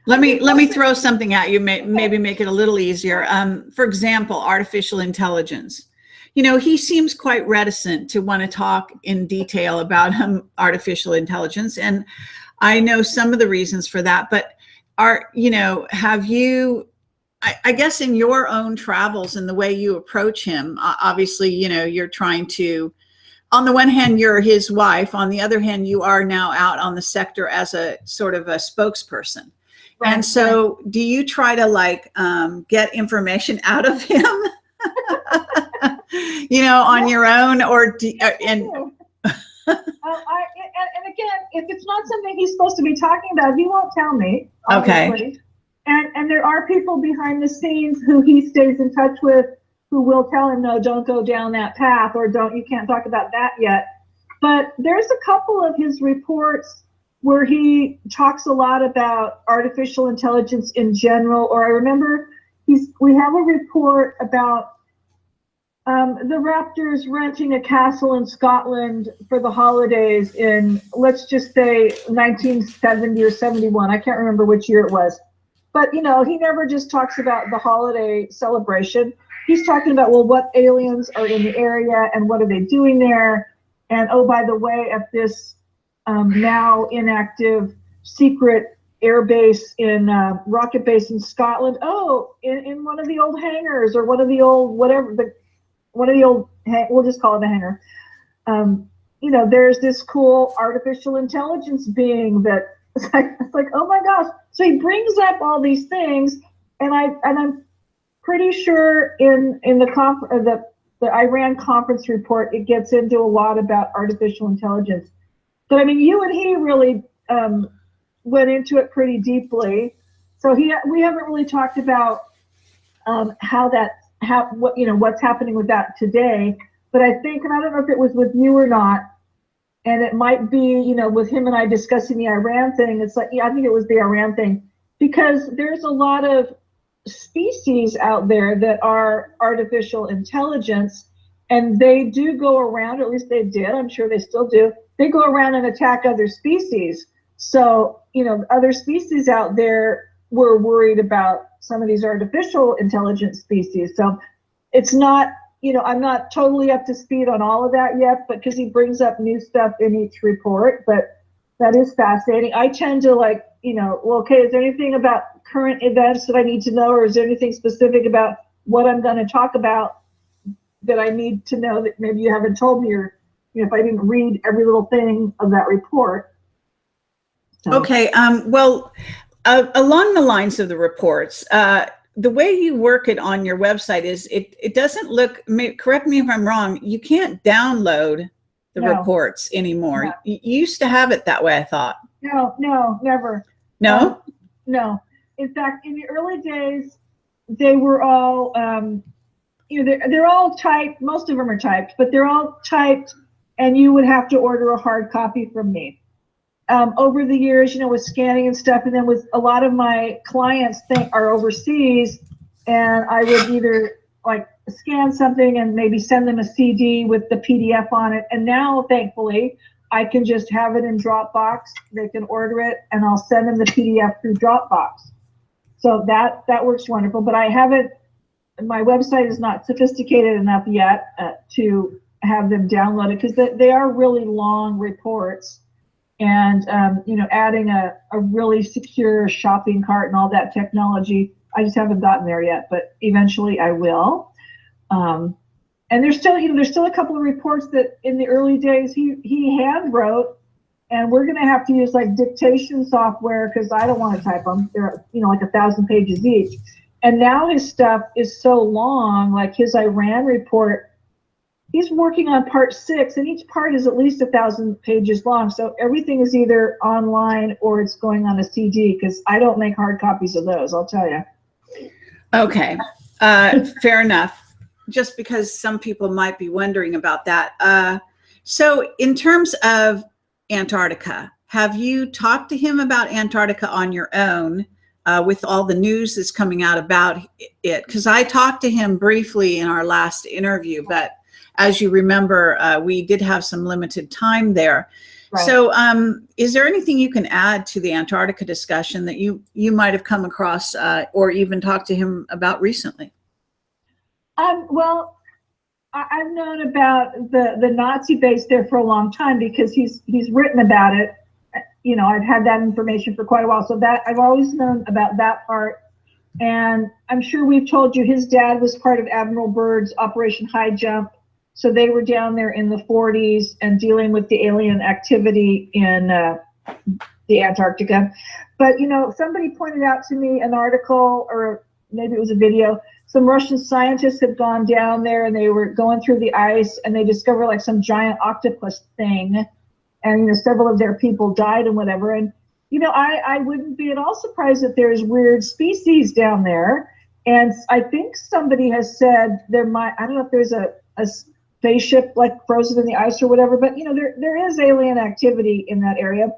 Let me throw something at you, maybe make it a little easier. For example, artificial intelligence. He seems quite reticent to want to talk in detail about artificial intelligence. And I know some of the reasons for that, but have you, I guess in your own travels and the way you approach him, obviously, you're trying to, on the one hand, you're his wife. On the other hand, you are now out on the sector as a sort of a spokesperson. Right. And so do you try to get information out of him, on your own, or and again, if it's not something he's supposed to be talking about, he won't tell me. Obviously. Okay. And there are people behind the scenes who he stays in touch with who will tell him, no, don't go down that path, or you can't talk about that yet. But there's a couple of his reports where he talks a lot about artificial intelligence in general. Or I remember we have a report about the Raptors renting a castle in Scotland for the holidays in, let's just say, 1970 or 71. I can't remember which year it was. But, he never just talks about the holiday celebration. He's talking about, well, what aliens are in the area and what are they doing there? And, oh, by the way, at this now inactive secret air base in rocket base in Scotland, in one of the old hangars, or one of the old we'll just call it a hangar. There's this cool artificial intelligence being that it's like, oh my gosh. So he brings up all these things, and I'm pretty sure in the Iran conference report, it gets into a lot about artificial intelligence. But I mean, you and he really went into it pretty deeply. So we haven't really talked about what's happening with that today. But I think, and I don't know if it was with you or not, and it might be, with him and I discussing the Iran thing. It's like, I think it was the Iran thing, because there's a lot of species out there that are artificial intelligence, and they do go around, or at least they did, I'm sure they still do, they go around and attack other species. So, other species out there were worried about some of these artificial intelligence species. So it's not, I'm not totally up to speed on all of that yet, but because he brings up new stuff in each report, but that is fascinating. I tend to okay, is there anything about current events that I need to know, or is there anything specific about what I'm going to talk about that I need to know that maybe you haven't told me, or if I didn't read every little thing of that report. So. Okay. Well, along the lines of the reports, the way you work it on your website is it doesn't look, correct me if I'm wrong, you can't download the reports anymore. No. You used to have it that way, I thought. No, never. No? No. In fact, in the early days, they were all, they're all typed. Most of them are typed, but they're all typed, and you would have to order a hard copy from me. Over the years, with scanning and stuff, and then with a lot of my clients are overseas, and I would either scan something and maybe send them a CD with the PDF on it. And now, thankfully, I can just have it in Dropbox. They can order it, and I'll send them the PDF through Dropbox. So that works wonderful. But I haven't. My website is not sophisticated enough yet to have them downloaded, because they are really long reports. and adding a really secure shopping cart and all that technology. I just haven't gotten there yet, but eventually I will. And there's still a couple of reports that in the early days he hand wrote, and we're going to have to use like dictation software because I don't want to type them. They're like 1,000 pages each. And now his stuff is so long, like his Iran report. He's working on part 6, and each part is at least 1,000 pages long. So everything is either online or it's going on a CD, because I don't make hard copies of those, I'll tell you. Okay, fair enough. Just because some people might be wondering about that. So in terms of Antarctica, have you talked to him about Antarctica on your own with all the news that's coming out about it? Because I talked to him briefly in our last interview, but as you remember, we did have some limited time there. Right. So is there anything you can add to the Antarctica discussion that you might have come across or even talked to him about recently? Well, I've known about the Nazi base there for a long time because he's written about it. I've had that information for quite a while. So that I've always known about that part. And I'm sure we've told you his dad was part of Admiral Byrd's Operation High Jump. So they were down there in the 40s and dealing with the alien activity in the Antarctica. But, somebody pointed out to me an article, or maybe it was a video. Some Russian scientists had gone down there and they were going through the ice, and they discovered like some giant octopus thing, and several of their people died and whatever. And I wouldn't be at all surprised that there's weird species down there. And I think somebody has said there might, I don't know if there's a spaceship like frozen in the ice or whatever, but there is alien activity in that area.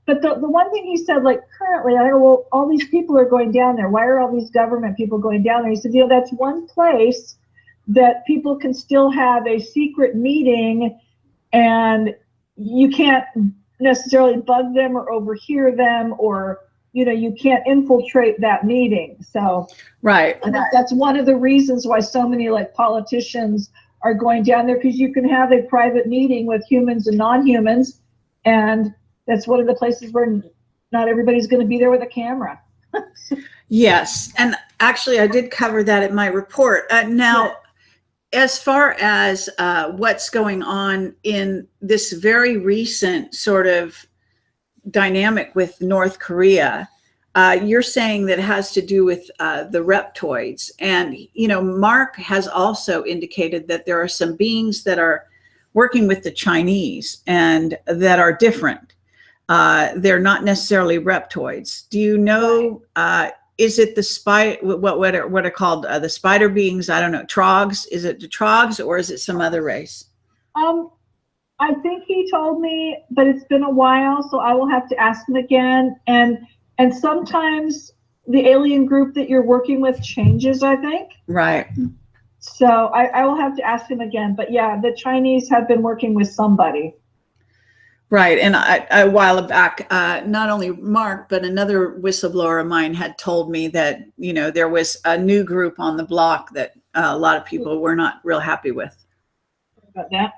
But the one thing he said, like currently, I go, well, all these people are going down there. Why are all these government people going down there? He said, that's one place that people can still have a secret meeting, and you can't necessarily bug them or overhear them, or you can't infiltrate that meeting. So right, that's one of the reasons why so many like politicians are going down there, because you can have a private meeting with humans and non-humans, and that's one of the places where not everybody's going to be there with a camera. Yes, and actually I did cover that in my report. Now, as far as what's going on in this very recent sort of dynamic with North Korea, you're saying that it has to do with the reptoids. And, Mark has also indicated that there are some beings that are working with the Chinese and that are different. They're not necessarily reptoids. Do you know, is it the spider, what are called the spider beings? I don't know, trogs? Is it the trogs, or is it some other race? I think he told me, but it's been a while, so I will have to ask him again. And sometimes the alien group that you're working with changes, I think. Right. So I will have to ask him again. But yeah, the Chinese have been working with somebody. Right. And a while back, not only Mark, but another whistleblower of mine had told me that, there was a new group on the block that a lot of people were not real happy with. About that.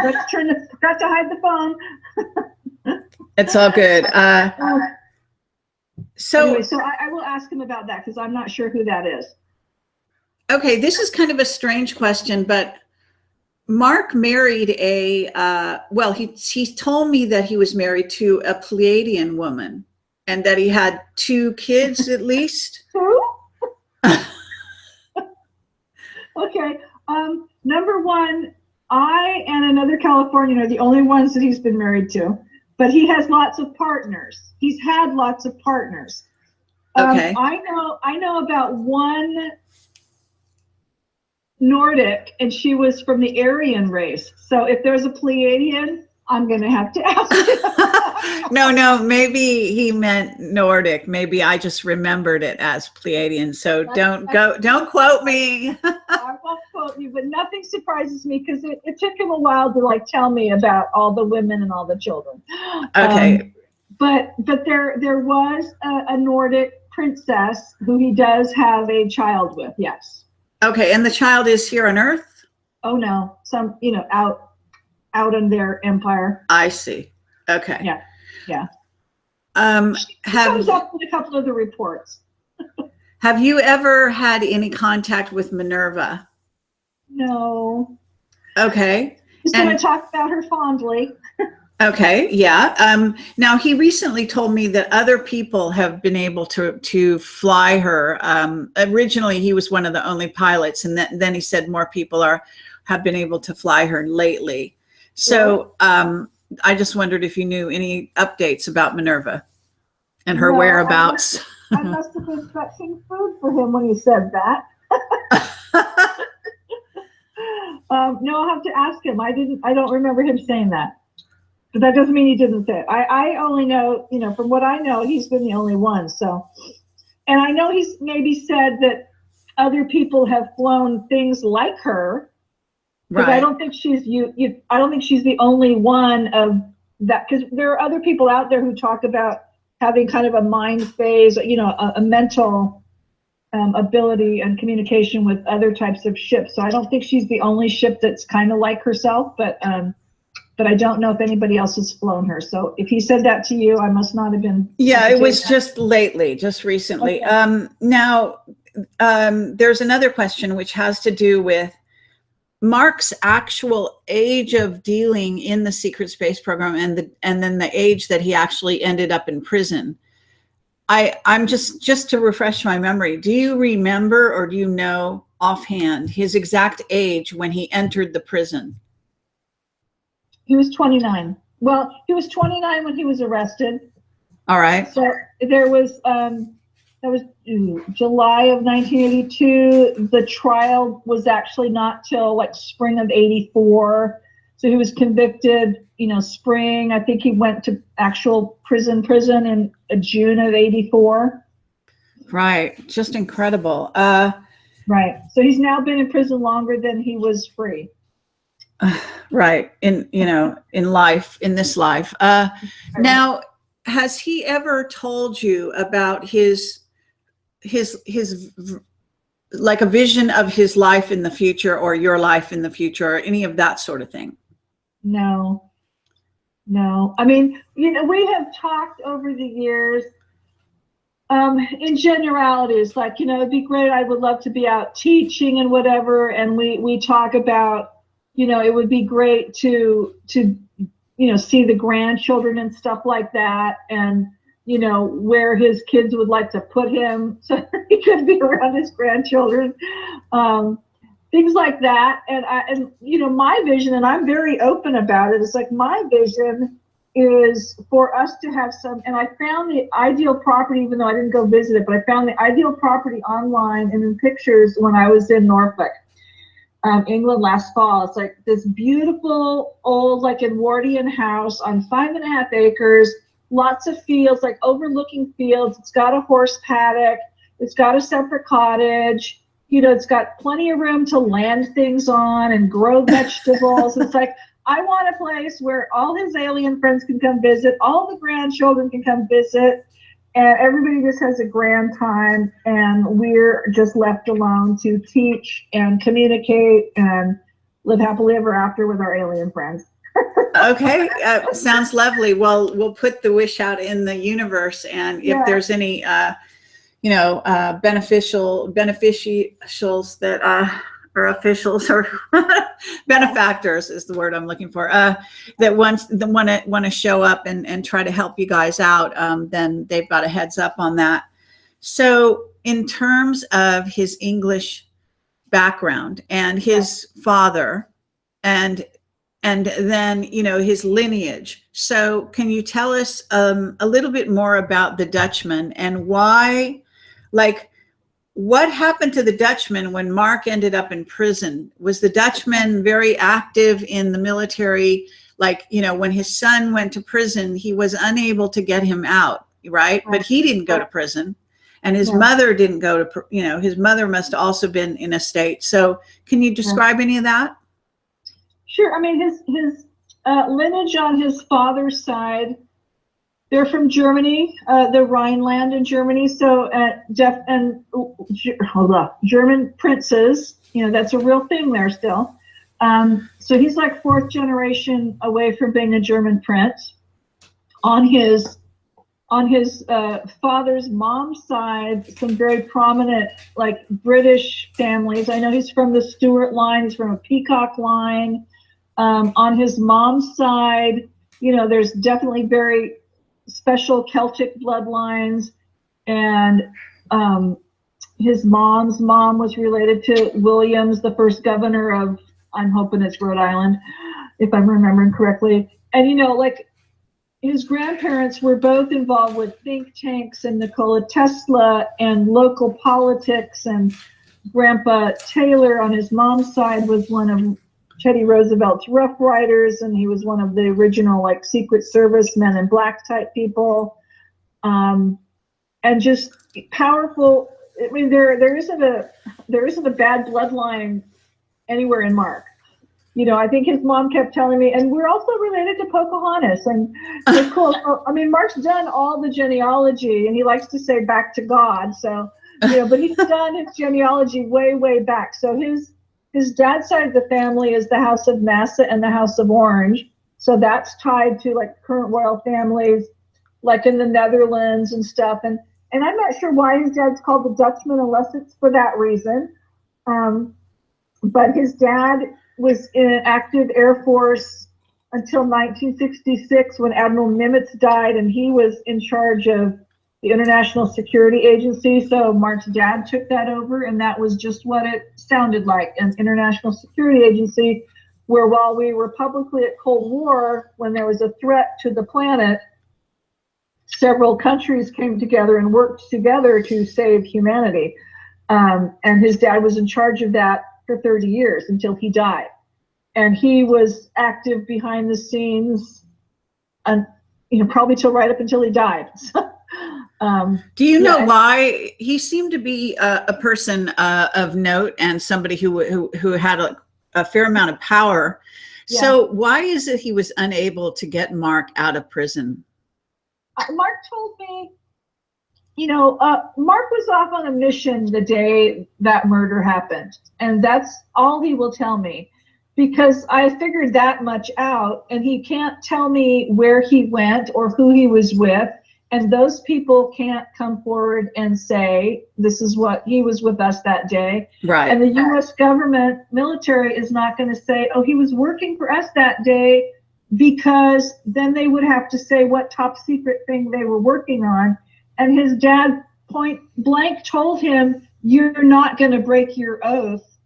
Let's forgot to hide the phone. It's all good. So I will ask him about that, because I'm not sure who that is. Okay, this is kind of a strange question, but Mark married he told me that he was married to a Pleiadian woman and that he had 2 kids at least. Who? Okay. Number one, I and another Californian are the only ones that he's been married to, but he has lots of partners. He's had lots of partners. Okay. I know about one Nordic, and she was from the Aryan race. So if there's a Pleiadian, I'm going to have to ask him. No, maybe he meant Nordic. Maybe I just remembered it as Pleiadian. So don't quote me. I won't quote you, but nothing surprises me, because it took him a while to tell me about all the women and all the children. Okay. But there was a Nordic princess who he does have a child with. Yes. Okay, and the child is here on Earth? Oh no, some, out in their empire. I see. Okay. Yeah, yeah. She Have comes up with a couple of the reports. Have you ever had any contact with Minerva? No. Okay. Just going to talk about her fondly. Okay, yeah. Now he recently told me that other people have been able to fly her. Originally, he was one of the only pilots, and then he said more people have been able to fly her lately. So I just wondered if you knew any updates about Minerva and her whereabouts. I must have been fetching food for him when he said that. No, I'll have to ask him. I don't remember him saying that. But that doesn't mean he didn't say it. I only know, from what I know, he's been the only one. So, and I know he's maybe said that other people have flown things like her. Right. I don't think she's I don't think she's the only one of that, because there are other people out there who talk about having kind of a mind phase, a mental ability and communication with other types of ships. So I don't think she's the only ship that's kind of like herself, but I don't know if anybody else has flown her. So if he said that to you, I must not have been. Yeah, it was just lately, just recently. Okay. Now, there's another question which has to do with Mark's actual age of dealing in the secret space program and then the age that he actually ended up in prison. I'm just to refresh my memory. Do you remember, or do you know offhand his exact age when he entered the prison? He was 29. Well, he was 29 when he was arrested. All right. So there was, that was July of 1982. The trial was actually not till like spring of 84. So he was convicted, spring. I think he went to actual prison in June of 84. Right. Just incredible. Right. So he's now been in prison longer than he was free. Right. In this life. Now, has he ever told you about his like a vision of his life in the future, or your life in the future, or any of that sort of thing? No. I mean, we have talked over the years in generalities, like, it'd be great. I would love to be out teaching and whatever. And we talk about, it would be great to see the grandchildren and stuff like that. And, where his kids would like to put him so he could be around his grandchildren, things like that. And my vision, and I'm very open about it, is like, my vision is for us to have some, and I found the ideal property, even though I didn't go visit it, but I found the ideal property online and in pictures when I was in Norfolk, England last fall. It's like this beautiful old, like Edwardian house on 5.5 acres, lots of fields, like overlooking fields. It's got a horse paddock. It's got a separate cottage. It's got plenty of room to land things on and grow vegetables. It's like, I want a place where all his alien friends can come visit, all the grandchildren can come visit, and everybody just has a grand time, and we're just left alone to teach and communicate and live happily ever after with our alien friends. Okay, sounds lovely. Well, we'll put the wish out in the universe, and if there's any, beneficials that or officials or benefactors is the word I'm looking for, that want to show up and try to help you guys out, then they've got a heads up on that. So in terms of his English background and his father and then, his lineage. So can you tell us a little bit more about the Dutchman and why, like, what happened to the Dutchman when Mark ended up in prison? Was the Dutchman very active in the military? Like, when his son went to prison, he was unable to get him out, right? But he didn't go to prison, and his mother didn't go to, his mother must have also been in a state. So can you describe any of that? Sure. I mean, his lineage on his father's side, they're from Germany, the Rhineland in Germany. So German princes, that's a real thing there still. So he's like fourth generation away from being a German prince. On his father's mom's side, some very prominent like British families. I know he's from the Stuart line. He's from a Peacock line. On his mom's side, you know, there's definitely very special Celtic bloodlines, and his mom's mom was related to Williams, the first governor of, I'm hoping it's Rhode Island, if I'm remembering correctly. And, you know, like his grandparents were both involved with think tanks and Nikola Tesla and local politics. And Grandpa Taylor on his mom's side was one of Teddy Roosevelt's Rough Riders, and he was one of the original like Secret Service Men in Black type people. And just powerful. I mean, there isn't a bad bloodline anywhere in Mark. You know, I think his mom kept telling me, and we're also related to Pocahontas, and it's cool. So, I mean, Mark's done all the genealogy, and he likes to say back to God. So, you know, but he's done his genealogy way, way back. So his dad's side of the family is the House of Nassau and the House of Orange. So that's tied to like current royal families, like in the Netherlands and stuff. And I'm not sure why his dad's called the Dutchman, unless it's for that reason. But his dad was in an active Air Force until 1966 when Admiral Nimitz died, and he was in charge of the International Security Agency. So Mark's dad took that over, and that was just what it sounded like, an International Security Agency, where while we were publicly at Cold War, when there was a threat to the planet, several countries came together and worked together to save humanity. And his dad was in charge of that for 30 years until he died. And he was active behind the scenes, and you know, probably till right up until he died. Do you know why he seemed to be a person of note and somebody who had a fair amount of power? Yeah. So why is it he was unable to get Mark out of prison? Mark told me, you know, Mark was off on a mission the day that murder happened, and that's all he will tell me, because I figured that much out, and he can't tell me where he went or who he was with, and those people can't come forward and say, this is what he was with us that day. Right. And the U.S. government military is not going to say, oh, he was working for us that day, because then they would have to say what top secret thing they were working on. And his dad point blank told him, you're not going to break your oath,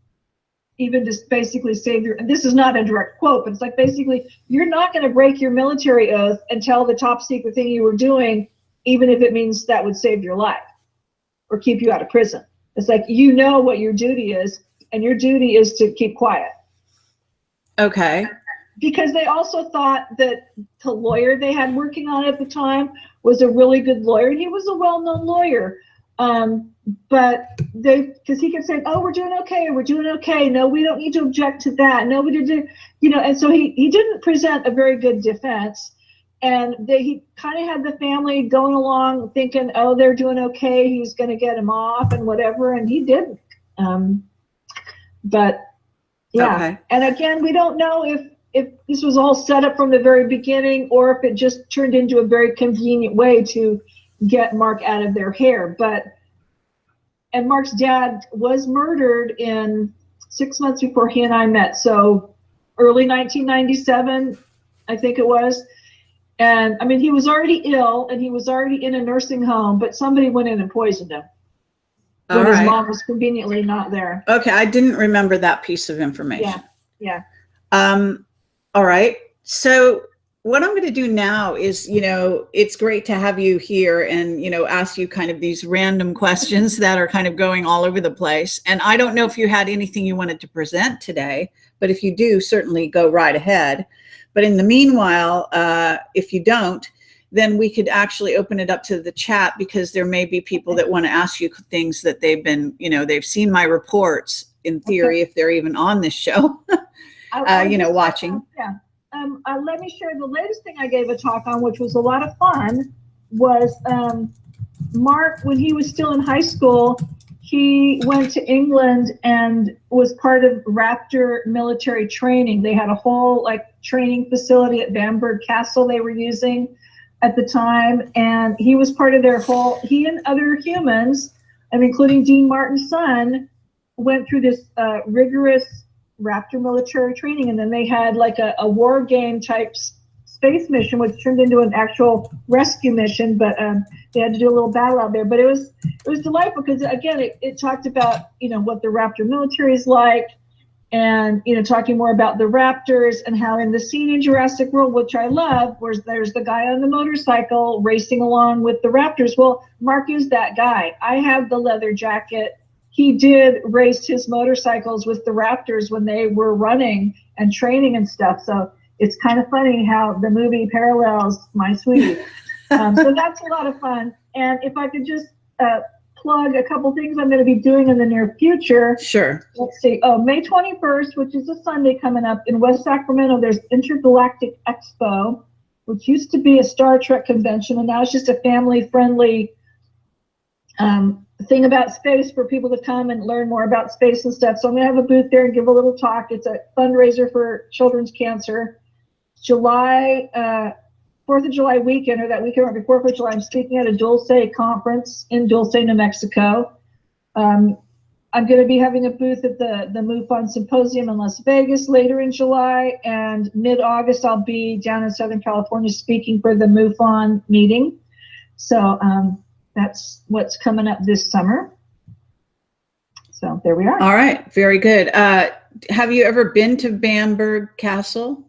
even to basically save your, and this is not a direct quote, but it's like basically, you're not going to break your military oath and tell the top secret thing you were doing, even if it means that would save your life or keep you out of prison. It's like, you know what your duty is, and your duty is to keep quiet. Okay. Because they also thought that the lawyer they had working on it at the time was a really good lawyer. He was a well-known lawyer. But because he kept saying, oh, we're doing okay, we're doing okay. No, we don't need to object to that. No, we didn't, you know, and so he didn't present a very good defense. And he kind of had the family going along thinking, oh, they're doing okay, he's going to get him off and whatever, and he didn't. But yeah, okay. And again, we don't know if this was all set up from the very beginning, or if it just turned into a very convenient way to get Mark out of their hair. And Mark's dad was murdered in 6 months before he and I met. So early 1997, I think it was. And I mean, he was already ill and he was already in a nursing home, but somebody went in and poisoned him when his mom was conveniently not there. Okay. I didn't remember that piece of information. Yeah. All right. So what I'm going to do now is, you know, it's great to have you here and, you know, ask you kind of these random questions that are kind of going all over the place. And I don't know if you had anything you wanted to present today, but if you do, certainly go right ahead. But in the meanwhile, if you don't, then we could actually open it up to the chat, because there may be people that want to ask you things that they've been, you know, they've seen my reports in theory, if they're even on this show, you know, watching. Yeah. Let me share the latest thing I gave a talk on, which was a lot of fun, was Mark, when he was still in high school, he went to England and was part of Raptor military training. They had a whole like training facility at Bamberg Castle they were using at the time, and he was part of their whole, he and other humans, and including Dean Martin's son, went through this rigorous Raptor military training, and then they had like a war game type space mission, which turned into an actual rescue mission, but they had to do a little battle out there. But it was delightful because, again, it talked about, you know, what the Raptor military is like, and, you know, talking more about the Raptors and how in the scene in Jurassic World, which I love, where there's the guy on the motorcycle racing along with the Raptors. Well, Mark is that guy. I have the leather jacket. He did race his motorcycles with the Raptors when they were running and training and stuff. So it's kind of funny how the movie parallels my sweetie. So that's a lot of fun. And if I could just plug a couple things I'm going to be doing in the near future. Sure. Let's see. Oh, May 21st, which is a Sunday coming up in West Sacramento, there's Intergalactic Expo, which used to be a Star Trek convention, and now it's just a family-friendly thing about space for people to come and learn more about space and stuff. So I'm going to have a booth there and give a little talk. It's a fundraiser for children's cancer. July 4th of July weekend, or that weekend right before 4th of July, I'm speaking at a Dulce conference in Dulce, New Mexico. I'm going to be having a booth at the MUFON Symposium in Las Vegas later in July, and mid-August I'll be down in Southern California speaking for the MUFON meeting. So that's what's coming up this summer. So there we are. All right, very good. Have you ever been to Bamberg Castle?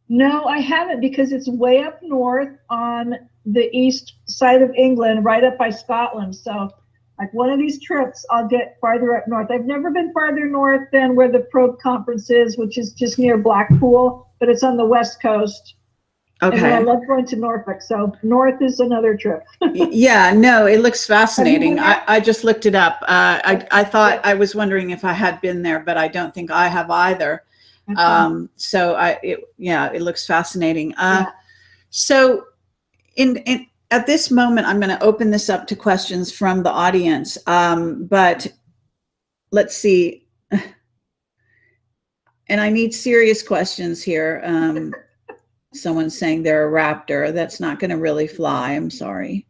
No, I haven't, because it's way up north on the east side of England, right up by Scotland. So like one of these trips, I'll get farther up north. I've never been farther north than where the Probe conference is, which is just near Blackpool, but it's on the west coast. Okay. And I love going to Norfolk, so north is another trip. Yeah, no, it looks fascinating. I just looked it up. I thought, I was wondering if I had been there, but I don't think I have either. So it looks fascinating. Yeah. So at this moment, I'm going to open this up to questions from the audience. But let's see. And I need serious questions here. Someone's saying they're a raptor. That's not going to really fly. I'm sorry.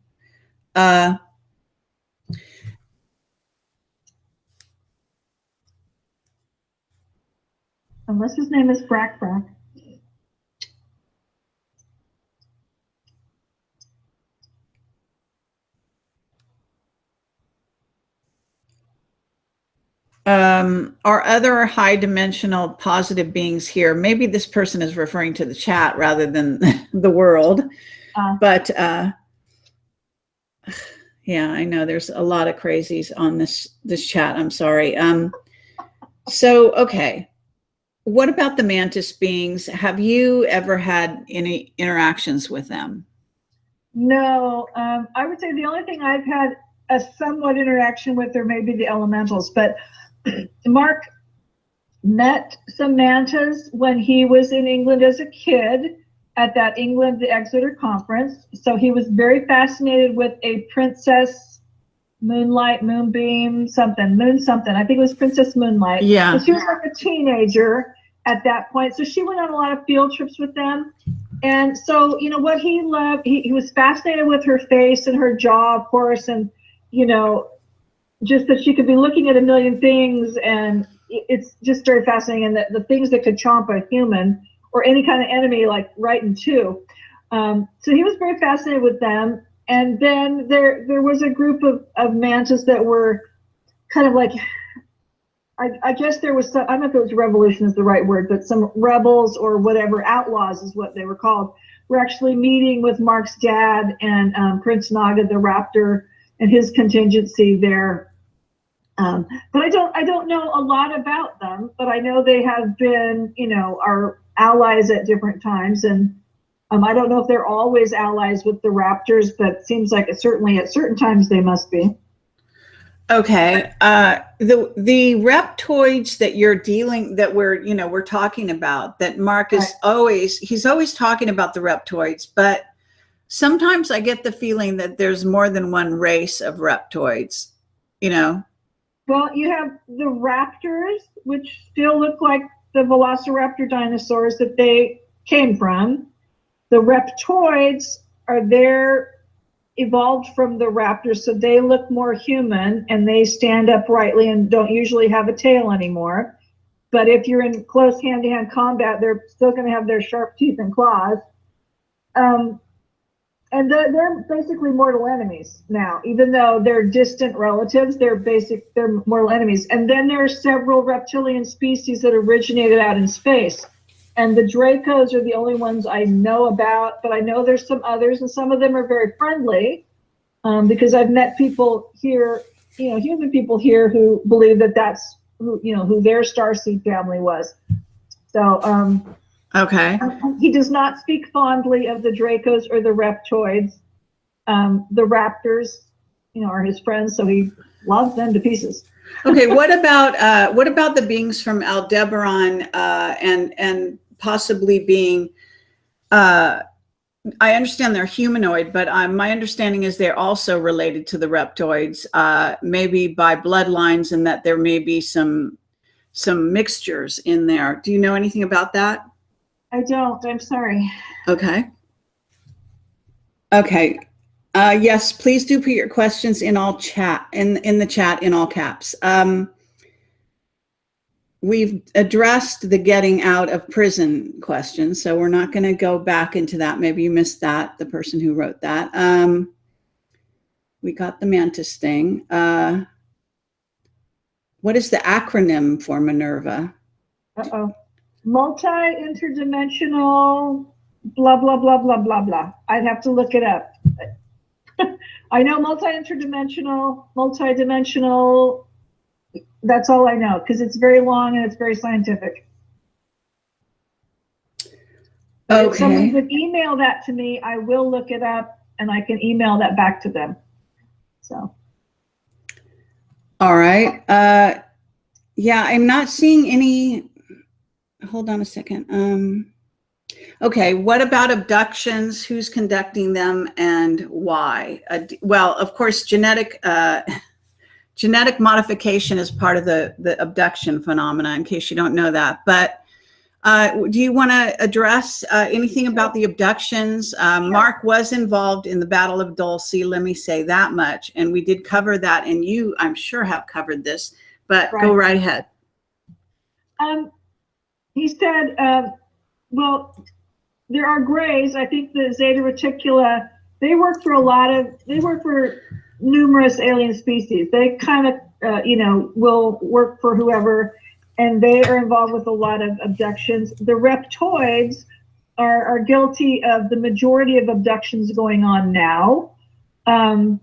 Unless his name is Frack Frack. Are other high dimensional positive beings here? Maybe this person is referring to the chat rather than the world. But yeah, I know there's a lot of crazies on this chat. I'm sorry. So, okay. What about the mantis beings? Have you ever had any interactions with them? No, I would say the only thing I've had a somewhat interaction with are maybe the elementals, but Mark met some mantas when he was in England as a kid at that England the Exeter conference. So he was very fascinated with a princess Moonlight, Moonbeam, something, Moon something. I think it was Princess Moonlight. Yeah. And she was like a teenager at that point. So she went on a lot of field trips with them. And so, you know, what he loved, he was fascinated with her face and her jaw, of course, and, you know, just that she could be looking at a million things, and it's just very fascinating. And the things that could chomp a human or any kind of enemy, like right in two. So he was very fascinated with them. And then there was a group of mantas that were kind of like, I guess there was some, I don't know if it was revolution is the right word, but some rebels or whatever, outlaws is what they were called, were actually meeting with Mark's dad and Prince Naga, the raptor, and his contingency there. But I don't know a lot about them, but I know they have been, you know, our allies at different times. And I don't know if they're always allies with the raptors, but it seems like certainly at certain times they must be. Okay. The reptoids that you're dealing, that we're talking about, that Mark is he's always talking about the reptoids, but sometimes I get the feeling that there's more than one race of reptoids, you know? Well, you have the raptors, which still look like the velociraptor dinosaurs that they came from. The reptoids are there, evolved from the raptors, so they look more human and they stand uprightly and don't usually have a tail anymore. But if you're in close hand-to-hand combat, they're still going to have their sharp teeth and claws. And they're basically mortal enemies now, even though they're distant relatives. They're mortal enemies. And then there are several reptilian species that originated out in space. And the Dracos are the only ones I know about, but I know there's some others, and some of them are very friendly, because I've met people here, human people here, who believe that that's who their starseed family was. So, okay. He does not speak fondly of the Dracos or the reptoids. The raptors, are his friends, so he loves them to pieces. Okay, what about the beings from Aldebaran, and possibly being, I understand they're humanoid, but my understanding is they're also related to the reptoids, maybe by bloodlines, and that there may be some mixtures in there. Do you know anything about that? I don't. I'm sorry. Okay. Okay. Yes, please do put your questions in all chat, in the chat in all caps. We've addressed the getting out of prison question, so we're not going to go back into that. Maybe you missed that, the person who wrote that. We got the mantis thing. What is the acronym for Minerva? Uh-oh. Multi-interdimensional, blah, blah, blah, blah, blah, blah. I'd have to look it up. I know multidimensional, that's all I know, because it's very long and it's very scientific. Okay. If someone could email that to me, I will look it up and I can email that back to them. So. All right. Yeah, I'm not seeing any. Hold on a second. Okay, what about abductions? Who's conducting them and why? Well, of course, genetic modification is part of the abduction phenomena, in case you don't know that. But do you want to address anything about the abductions? Mark was involved in the Battle of Dulce, let me say that much. And we did cover that, and you, I'm sure, have covered this, but right. Go right ahead. He said, well, there are grays. I think the Zeta Reticula, they work for numerous alien species. They kind of, will work for whoever, and they are involved with a lot of abductions. The reptoids are guilty of the majority of abductions going on now. And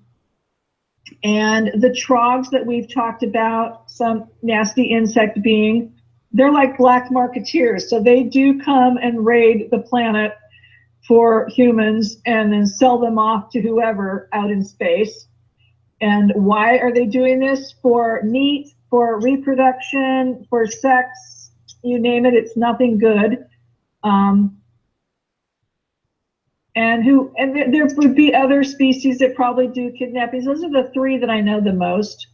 the trogs that we've talked about, some nasty insect being, they're like black marketeers. So they do come and raid the planet for humans and then sell them off to whoever out in space. And why are they doing this? For meat, for reproduction, for sex, you name it, it's nothing good. And there would be other species that probably do kidnappings. Those are the three that I know the most.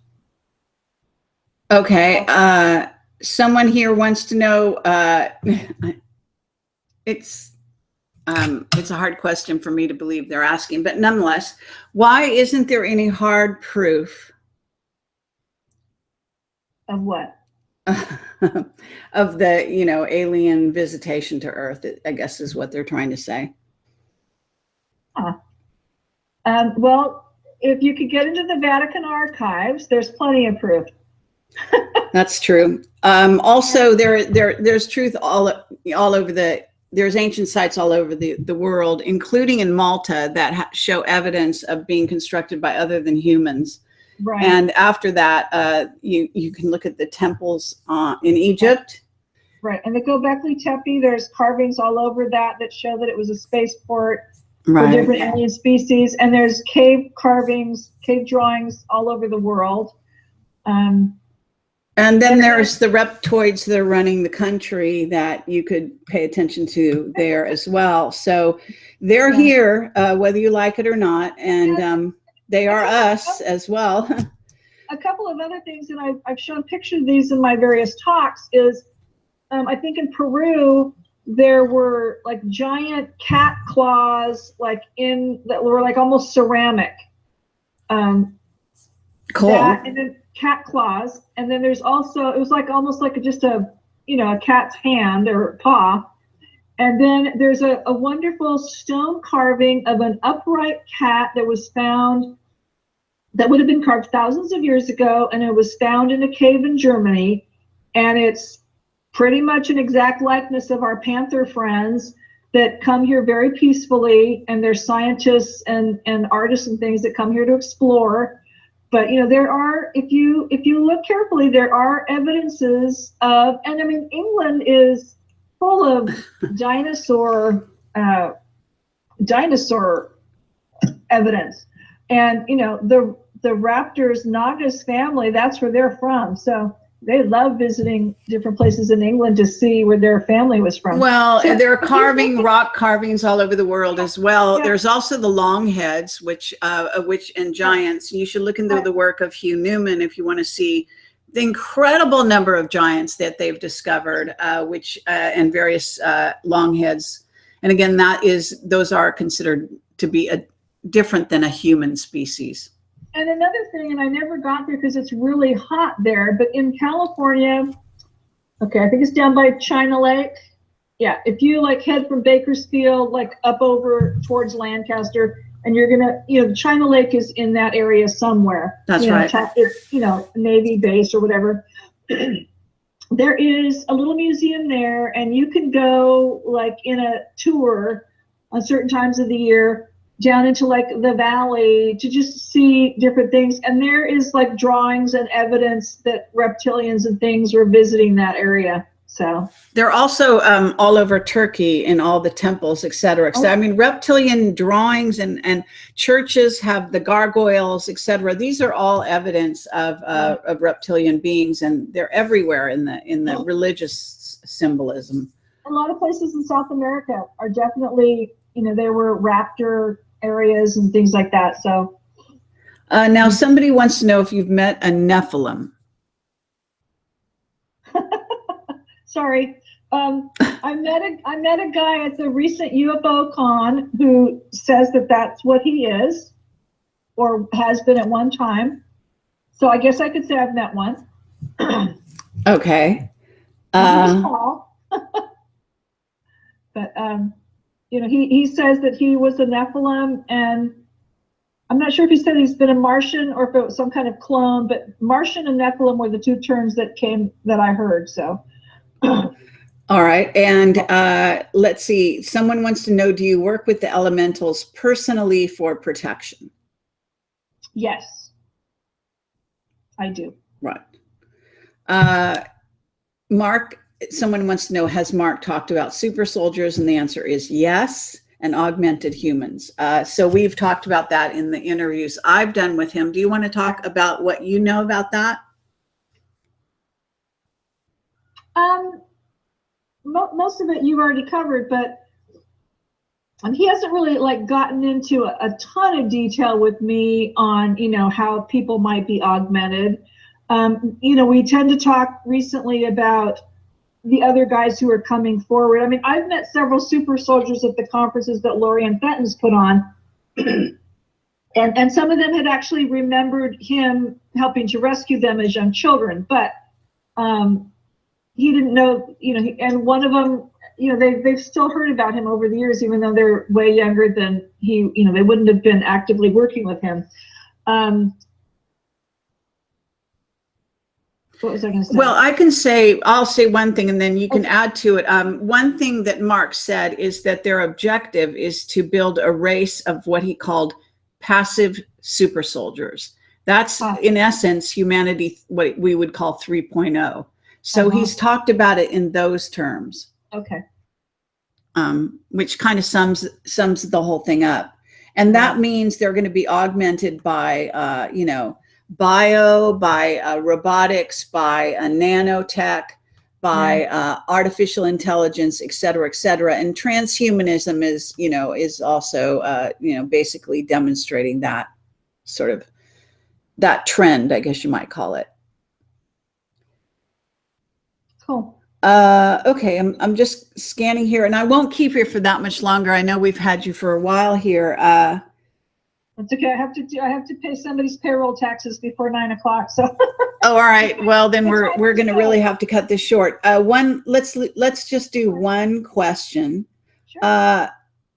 Okay. Someone here wants to know, it's a hard question for me to believe they're asking, but nonetheless, why isn't there any hard proof? Of what? Of the, alien visitation to Earth, I guess is what they're trying to say. Well, if you could get into the Vatican archives, there's plenty of proof. That's true. Also, there's truth all over there's ancient sites all over the world, including in Malta, that show evidence of being constructed by other than humans. Right. And after that, you can look at the temples in Egypt. Right. And the Göbekli Tepe, there's carvings all over that show that it was a spaceport right. for different alien species. And there's cave carvings, cave drawings all over the world. And then there's the reptoids that are running the country that you could pay attention to there as well. So they're here, whether you like it or not, and they are us as well. a couple of other things, and I've shown pictures of these in my various talks, is I think in Peru, there were like giant cat claws, like that were like almost ceramic. Cool. That, and then cat claws, and then there's also, it was like almost like just a cat's hand or paw. And then there's a wonderful stone carving of an upright cat that was found, that would have been carved thousands of years ago, and it was found in a cave in Germany. And it's pretty much an exact likeness of our panther friends that come here very peacefully, and they're scientists and artists and things that come here to explore. But there are, if you look carefully, there are evidences of, and I mean, England is full of dinosaur evidence, and the raptors Nagas family, that's where they're from, so they love visiting different places in England to see where their family was from. Well, so, there are rock carvings all over the world as well. Yeah. There's also the longheads, which and giants. You should look into the work of Hugh Newman if you want to see the incredible number of giants that they've discovered, and various longheads. And again, those are considered to be different than a human species. And another thing, and I never got there because it's really hot there, but in California, okay, I think it's down by China Lake. Yeah, if you like head from Bakersfield, like up over towards Lancaster, and you're gonna, China Lake is in that area somewhere. That's right. It's, Navy base or whatever. There is a little museum there, and you can go like in a tour on certain times of the year down into like the valley to just see different things. And there is like drawings and evidence that reptilians and things were visiting that area. So they're also all over Turkey in all the temples, et cetera, et cetera. I mean, reptilian drawings and churches have the gargoyles, et cetera. These are all evidence of reptilian beings, and they're everywhere in the religious symbolism. A lot of places in South America are definitely, there were raptor areas and things like that. So now somebody wants to know if you've met a Nephilim. Sorry. I met a guy at the recent UFO con who says that that's what he is, or has been at one time. So I guess I could say I've met one. Okay. But he says that he was a Nephilim, and I'm not sure if he said he's been a Martian or if it was some kind of clone, but Martian and Nephilim were the two terms that I heard. So. All right. And let's see. Someone wants to know, do you work with the elementals personally for protection? Yes, I do. Right. Mark, someone wants to know, has Mark talked about super soldiers? And the answer is yes, and augmented humans. So we've talked about that in the interviews I've done with him. Do you want to talk about what you know about that? Most of it you've already covered, but he hasn't really like gotten into a ton of detail with me on, how people might be augmented. We tend to talk recently about the other guys who are coming forward. I mean, I've met several super soldiers at the conferences that Lori and Fenton's put on. and some of them had actually remembered him helping to rescue them as young children, but he didn't know, and one of them, they've still heard about him over the years, even though they're way younger than he, they wouldn't have been actively working with him. What was I going to say? Well, I'll say one thing, and then you can add to it. One thing that Mark said is that their objective is to build a race of what he called passive super soldiers. That's in essence humanity, what we would call 3.0. So he's talked about it in those terms. Okay. Which kind of sums the whole thing up. And that means they're going to be augmented by, robotics, by nanotech, by artificial intelligence, et cetera, et cetera. And transhumanism is also, basically demonstrating that sort of that trend, I guess you might call it. Cool. Okay, I'm just scanning here, and I won't keep you for that much longer. I know we've had you for a while here. That's okay. I have to pay somebody's payroll taxes before 9 o'clock. So. Oh, all right. Well, then we're going to really have to cut this short. Let's just do one question. Sure.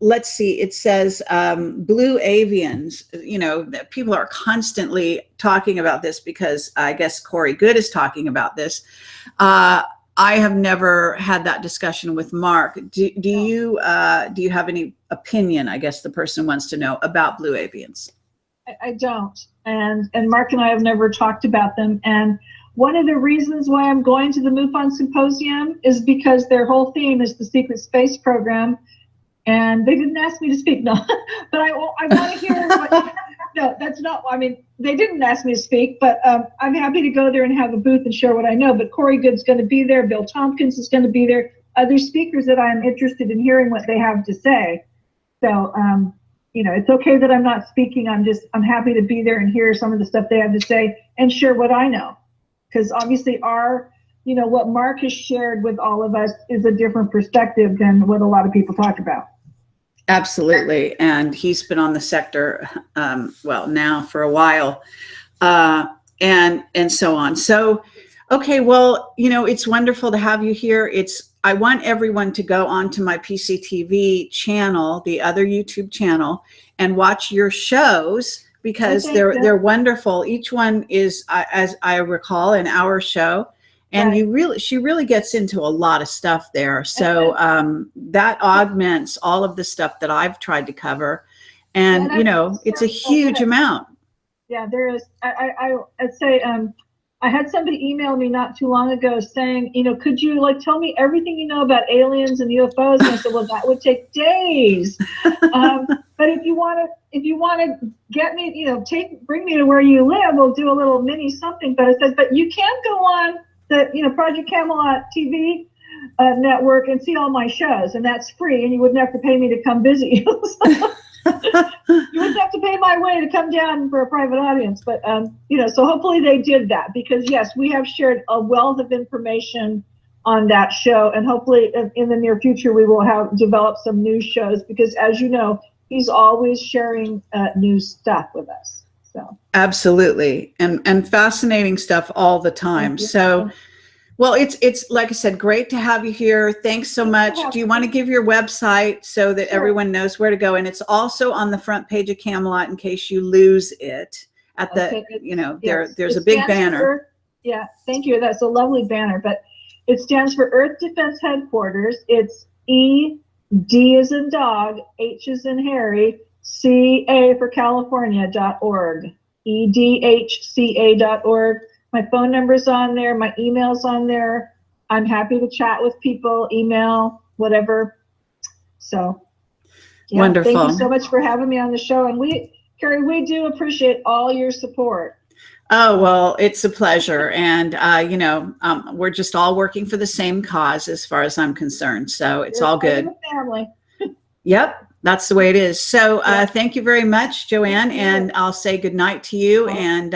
Let's see. It says blue avians. You know, people are constantly talking about this because I guess Corey Good is talking about this. I have never had that discussion with Mark. Do you have any opinion, I guess the person wants to know, about blue avians? I don't. And Mark and I have never talked about them. And one of the reasons why I'm going to the MUFON Symposium is because their whole theme is the secret space program. And they didn't ask me to speak, no. But I want to hear what, no, that's not, I mean, they didn't ask me to speak, but I'm happy to go there and have a booth and share what I know. But Corey Good's going to be there. Bill Tompkins is going to be there. Other speakers that I'm interested in hearing what they have to say. So, you know, it's okay that I'm not speaking. I'm happy to be there and hear some of the stuff they have to say and share what I know. Because obviously you know, what Mark has shared with all of us is a different perspective than what a lot of people talk about. Absolutely. And he's been on the sector, well, now for a while, and so on. So, okay, well, you know, it's wonderful to have you here. I want everyone to go onto my PCTV channel, the other YouTube channel, and watch your shows because they're wonderful. Each one is, as I recall, an hour show. And she really gets into a lot of stuff there. So that augments all of the stuff that I've tried to cover. And, you know, it's a huge amount. Yeah, there is. I'd say I had somebody email me not too long ago saying, you know, could you like tell me everything you know about aliens and UFOs? And I said, well, that would take days. But if you want to get me, you know, bring me to where you live, we'll do a little mini something. But I said, but you can go on the, you know, Project Camelot TV network and see all my shows, and that's free, and you wouldn't have to pay me to come visit you. You wouldn't have to pay my way to come down for a private audience. But you know, so hopefully they did that, because yes, we have shared a wealth of information on that show, and hopefully in the near future we will have developed some new shows, because as you know, he's always sharing new stuff with us. So absolutely, and fascinating stuff all the time. So, well, it's like I said, great to have you here. Thanks so much. Do you want to give your website so that everyone knows where to go? And it's also on the front page of Camelot in case you lose it at the, you know, there's a big banner. Yeah, thank you. That's a lovely banner, but it stands for Earth Defense Headquarters. It's ED as in dog, H as in Harry, CA for California.org, EDHCA.org. My phone number's on there. My email's on there. I'm happy to chat with people, email, whatever. So, yeah, wonderful. Thank you so much for having me on the show. And Carrie, we do appreciate all your support. Oh, well, it's a pleasure. And, you know, we're just all working for the same cause as far as I'm concerned. So it's all good. Family. Yep. That's the way it is. So thank you very much, Joanne. And I'll say good night to you and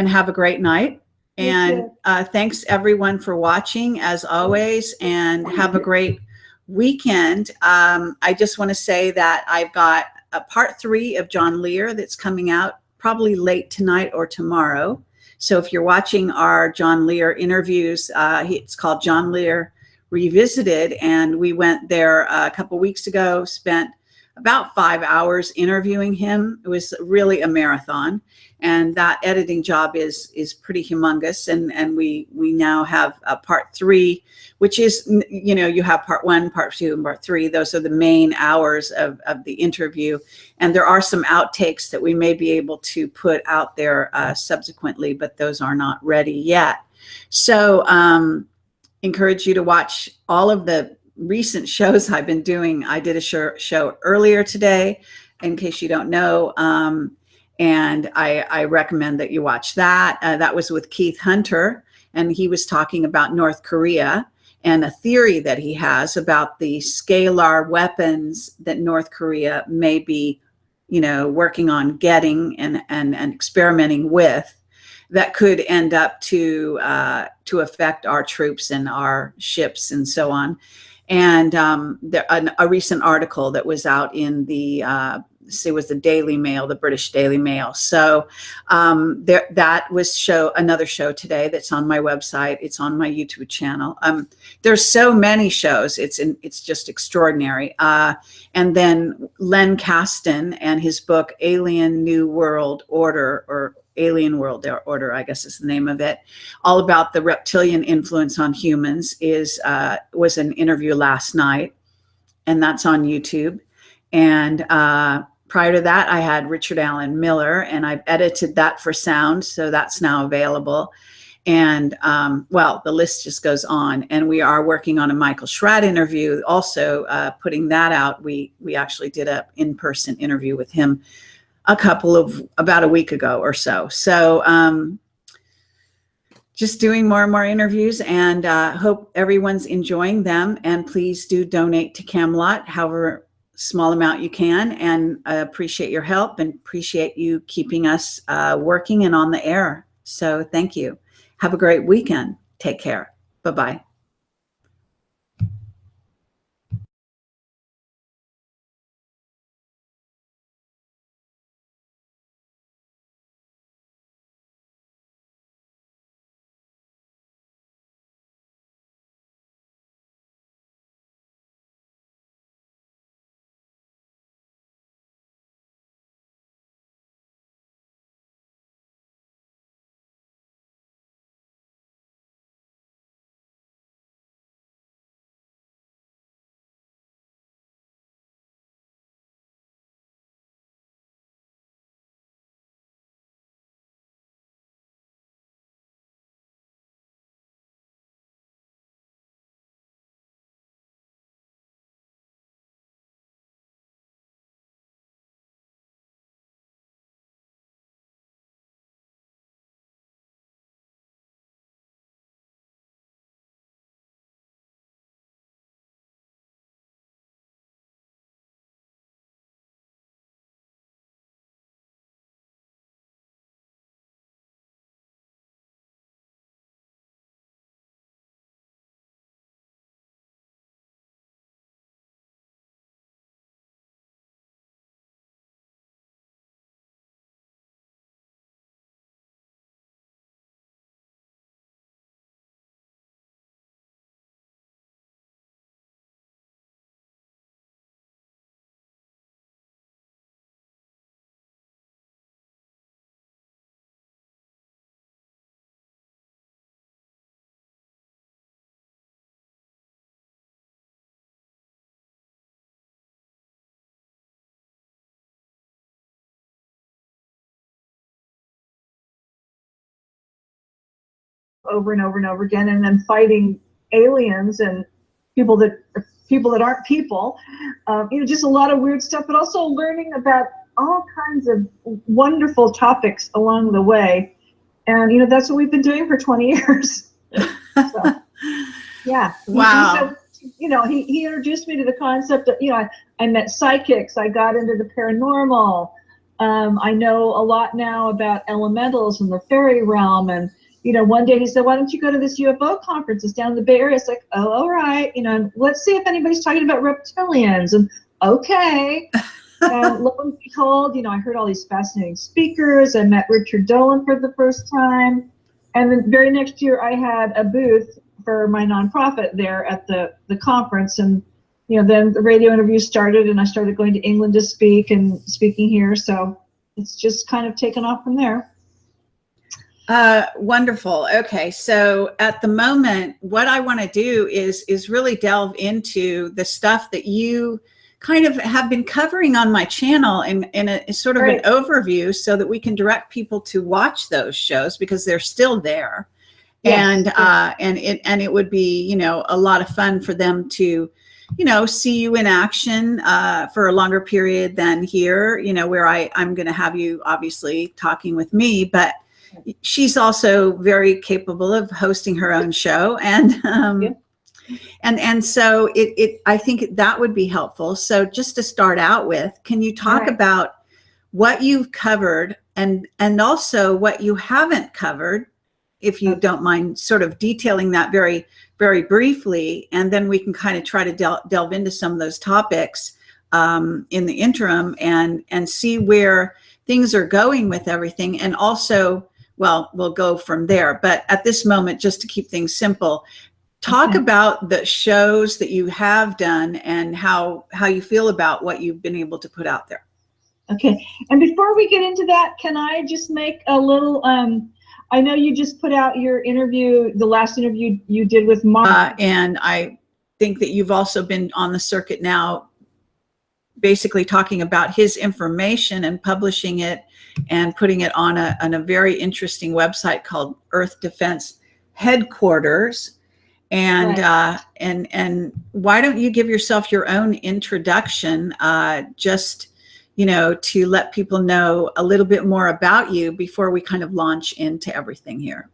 have a great night. And thanks everyone for watching as always, and have a great weekend. I just want to say that I've got a part 3 of John Lear that's coming out probably late tonight or tomorrow. So if you're watching our John Lear interviews, it's called John Lear Revisited, and we went there a couple weeks ago, spent about 5 hours interviewing him. It was really a marathon, and that editing job is pretty humongous. And we now have a part 3, which is, you know, you have part 1, part 2, and part 3. Those are the main hours of the interview. And there are some outtakes that we may be able to put out there subsequently, but those are not ready yet. So encourage you to watch all of the recent shows I've been doing. I did a show earlier today, in case you don't know, and I recommend that you watch that. That was with Keith Hunter, and he was talking about North Korea and a theory that he has about the scalar weapons that North Korea may be, working on getting and experimenting with, that could end up to affect our troops and our ships and so on. And a recent article that was out in it was the Daily Mail, the British Daily Mail. So that was another show today that's on my website. It's on my YouTube channel. There's so many shows. It's just extraordinary. And then Len Kasten and his book Alien New World Order, or Alien World Order, I guess is the name of it, all about the reptilian influence on humans, was an interview last night, and that's on YouTube. And prior to that, I had Richard Allen Miller, and I've edited that for sound, so that's now available. And well, the list just goes on. And we are working on a Michael Schratt interview, also putting that out. We actually did an in-person interview with him about a week ago or so. So just doing more and more interviews, and hope everyone's enjoying them. And please do donate to Camelot, however small amount you can, and appreciate your help and appreciate you keeping us working and on the air. So thank you. Have a great weekend. Take care. Bye-bye. Over and over and over again, and then fighting aliens and people that aren't people, just a lot of weird stuff, but also learning about all kinds of wonderful topics along the way. And that's what we've been doing for 20 years. So, yeah. Wow. So, he introduced me to the concept of, I met psychics, I got into the paranormal. I know a lot now about elementals and the fairy realm. And one day he said, why don't you go to this UFO conference? It's down in the Bay Area. It's like, oh, all right. Let's see if anybody's talking about reptilians. And okay. And lo and behold, I heard all these fascinating speakers. I met Richard Dolan for the first time. And then very next year, I had a booth for my nonprofit there at the conference. And, then the radio interviews started, and I started going to England to speak and speaking here. So it's just kind of taken off from there. Wonderful. Okay. So at the moment, what I want to do is really delve into the stuff that you kind of have been covering on my channel in a sort of an overview, so that we can direct people to watch those shows, because they're still there. Yes, and it would be, a lot of fun for them to, see you in action for a longer period than here, where I'm going to have you obviously talking with me, but she's also very capable of hosting her own show. And and so I think that would be helpful. So just to start out with, can you talk about what you've covered and also what you haven't covered, if you don't mind sort of detailing that very, very briefly, and then we can kind of try to delve into some of those topics in the interim and see where things are going with everything. And also, well, we'll go from there. But at this moment, just to keep things simple, talk about the shows that you have done and how you feel about what you've been able to put out there. Okay. And before we get into that, can I just make a little, I know you just put out your interview, the last interview you did with Mark. And I think that you've also been on the circuit now, basically talking about his information and publishing it and putting it on a very interesting website called Earth Defense Headquarters. And right. And why don't you give yourself your own introduction, just, you know, to let people know a little bit more about you before we kind of launch into everything here.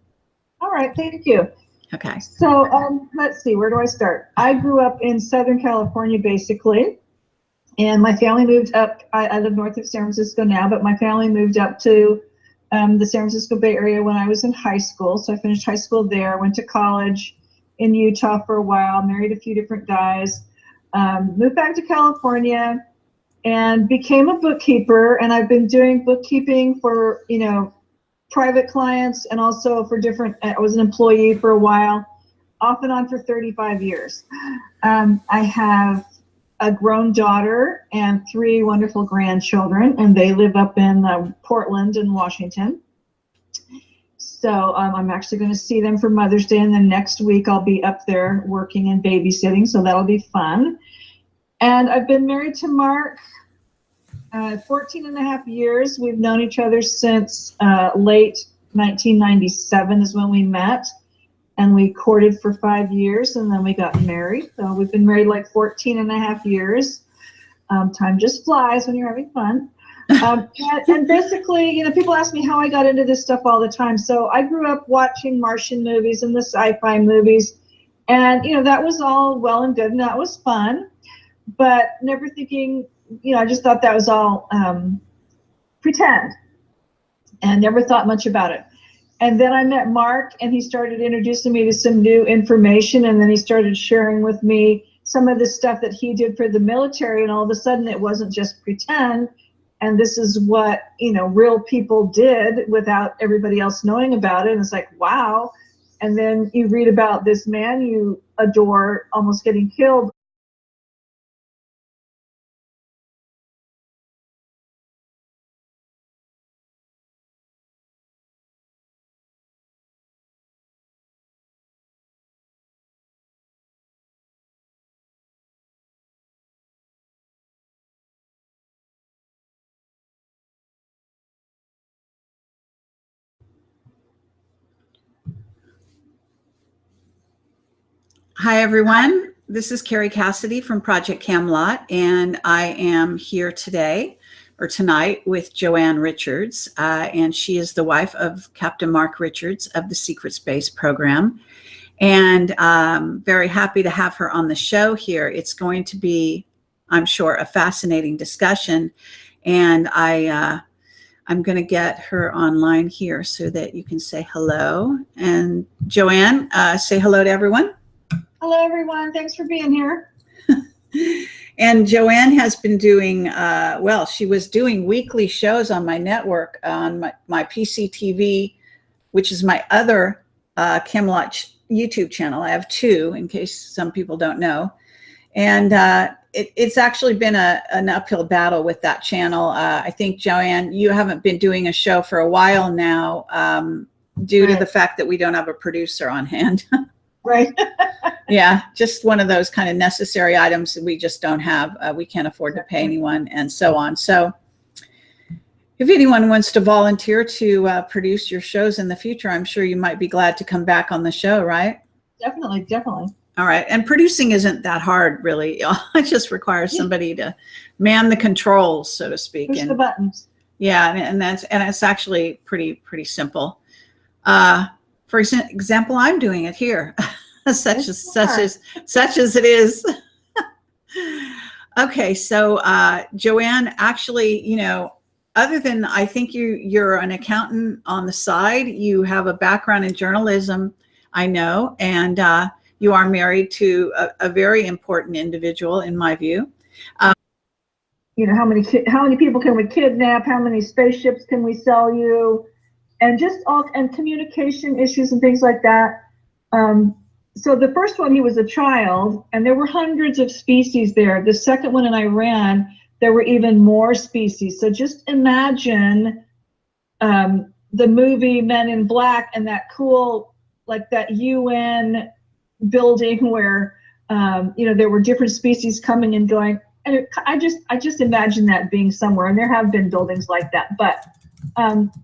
All right, thank you. Okay. So let's see, where do I start? I grew up in Southern California, basically, and my family moved up. I live north of San Francisco now, but my family moved up to the San Francisco Bay Area when I was in high school. So I finished high school there, went to college in Utah for a while, married a few different guys, moved back to California, and became a bookkeeper. And I've been doing bookkeeping for, you know, private clients and also for different, I was an employee for a while, off and on for 35 years. I have a grown daughter and 3 wonderful grandchildren, and they live up in Portland and Washington. So I'm actually going to see them for Mother's Day, and then next week I'll be up there working and babysitting, so that'll be fun. And I've been married to Mark 14 and a half years. We've known each other since late 1997 is when we met, and we courted for 5 years, and then we got married. So we've been married like 14 and a half years. Time just flies when you're having fun. And basically, you know, people ask me how I got into this stuff all the time. So I grew up watching Martian movies and the sci-fi movies, and, you know, that was all well and good, and that was fun, but never thinking, you know, I just thought that was all pretend and never thought much about it. And then I met Mark, and he started introducing me to some new information, and then he started sharing with me some of the stuff that he did for the military, and all of a sudden it wasn't just pretend, and this is what, you know, real people did without everybody else knowing about it. And it's like, wow. And then you read about this man you adore almost getting killed. Hi, everyone. This is Carrie Cassidy from Project Camelot, and I am here today or tonight with Joanne Richards, and she is the wife of Captain Mark Richards of the Secret Space Program. And I'm very happy to have her on the show here. It's going to be, I'm sure, a fascinating discussion, and I'm going to get her online here so that you can say hello. And Joanne, say hello to everyone. Hello, everyone. Thanks for being here. And Joanne has been doing, well, she was doing weekly shows on my network, on my PCTV, which is my other Camelot YouTube channel. I have 2, in case some people don't know. And it's actually been an uphill battle with that channel. I think, Joanne, you haven't been doing a show for a while now due to the fact that we don't have a producer on hand. Right. Yeah, just one of those kind of necessary items that we just don't have. We can't afford to pay anyone and so on. So if anyone wants to volunteer to produce your shows in the future, I'm sure you might be glad to come back on the show, right? Definitely, definitely. All right. And producing isn't that hard, really. It just requires somebody to man the controls, so to speak. Push the buttons. Yeah, and it's actually pretty simple. For example, I'm doing it here. such as it is. Okay, so Joanne, actually, you know, other than I think you're an accountant on the side, you have a background in journalism, I know, and you are married to a very important individual in my view. How many people can we kidnap? How many spaceships can we sell you? And just and communication issues and things like that. So the first one, he was a child, and there were hundreds of species there. The second one in Iran, there were even more species. So just imagine the movie Men in Black and that cool, like that UN building where there were different species coming and going. And I just imagine that being somewhere, and there have been buildings like that. But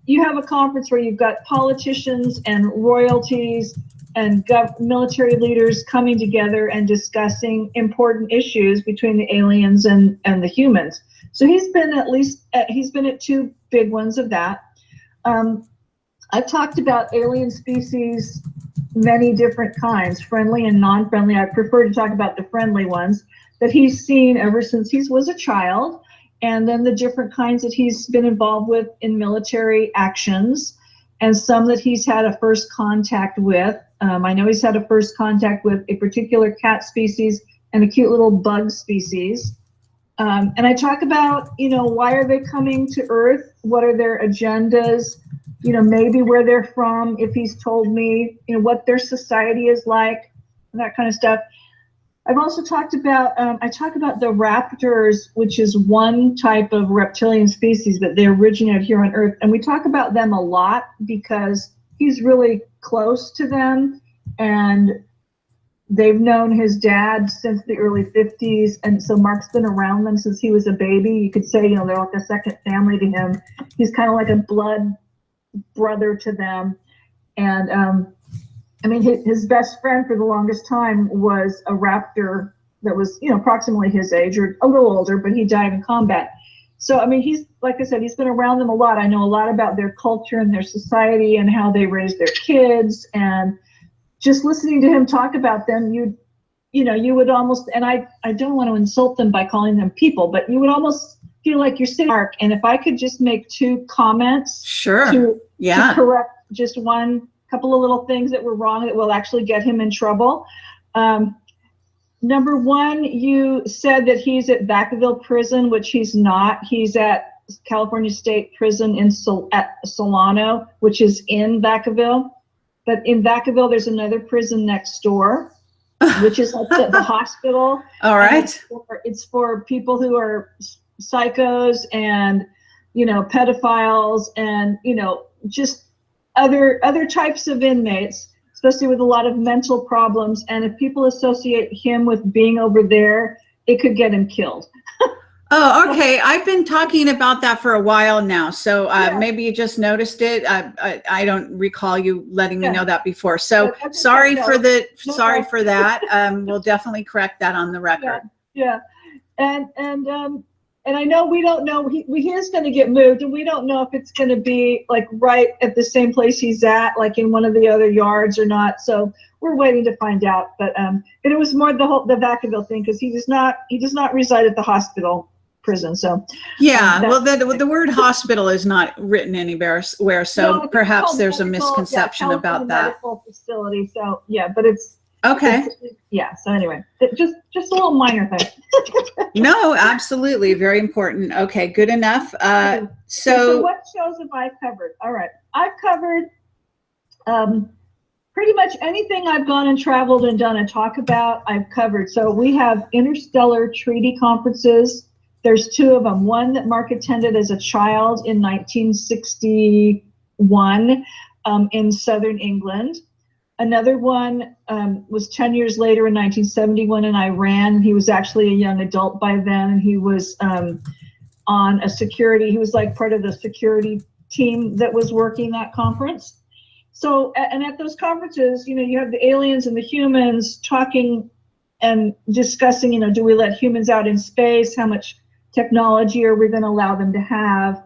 you have a conference where you've got politicians and royalties and military leaders coming together and discussing important issues between the aliens and the humans. So he's been at two big ones of that. I've talked about alien species, many different kinds, friendly and non-friendly. I prefer to talk about the friendly ones that he's seen ever since he was a child, and then the different kinds that he's been involved with in military actions, and some that he's had a first contact with. I know he's had a first contact with a particular cat species and a cute little bug species. And I talk about, why are they coming to Earth? What are their agendas? Maybe where they're from, if he's told me, what their society is like, and that kind of stuff. I've also talked about, I talk about the raptors, which is one type of reptilian species, but they originate here on Earth. And we talk about them a lot because he's really close to them, and they've known his dad since the early 50s. And so Mark's been around them since he was a baby. You could say, they're like a second family to him. He's kind of like a blood brother to them. And his best friend for the longest time was a raptor that was, approximately his age or a little older, but he died in combat. So, he's, like I said, he's been around them a lot. I know a lot about their culture and their society and how they raise their kids. And just listening to him talk about them, you would almost, and I don't want to insult them by calling them people, but you would almost feel like you're sitting Mark. And if I could just make two comments to correct just one couple of little things that were wrong that will actually get him in trouble. Number one, you said that he's at Vacaville Prison, which he's not. He's at California State Prison at Solano, which is in Vacaville. But in Vacaville, there's another prison next door, which is like the hospital. All right. It's for people who are psychos and, pedophiles and, just other types of inmates, especially with a lot of mental problems. And if people associate him with being over there, it could get him killed. Oh, okay. I've been talking about that for a while now. So maybe you just noticed it. I don't recall you letting me know that before. So sorry for that. We'll definitely correct that on the record. Yeah. And I know we don't know, he is going to get moved, and we don't know if it's going to be like right at the same place he's at, like in one of the other yards or not. So we're waiting to find out. But it was more the Vacaville thing, because he does not reside at the hospital prison. So the word hospital is not written anywhere, so perhaps there's a misconception about that. Medical facility. So but it's okay. So anyway, just a little minor thing. No, absolutely. Very important. Okay, good enough. So what shows have I covered? All right. I've covered pretty much anything I've gone and traveled and done and talk about, I've covered. So we have interstellar treaty conferences. There's two of them. One that Mark attended as a child in 1961 in southern England. Another one was 10 years later in 1971 in Iran. He was actually a young adult by then, and he was on a security. He was like part of the security team that was working that conference. So, and at those conferences, you have the aliens and the humans talking and discussing, do we let humans out in space? How much technology are we going to allow them to have?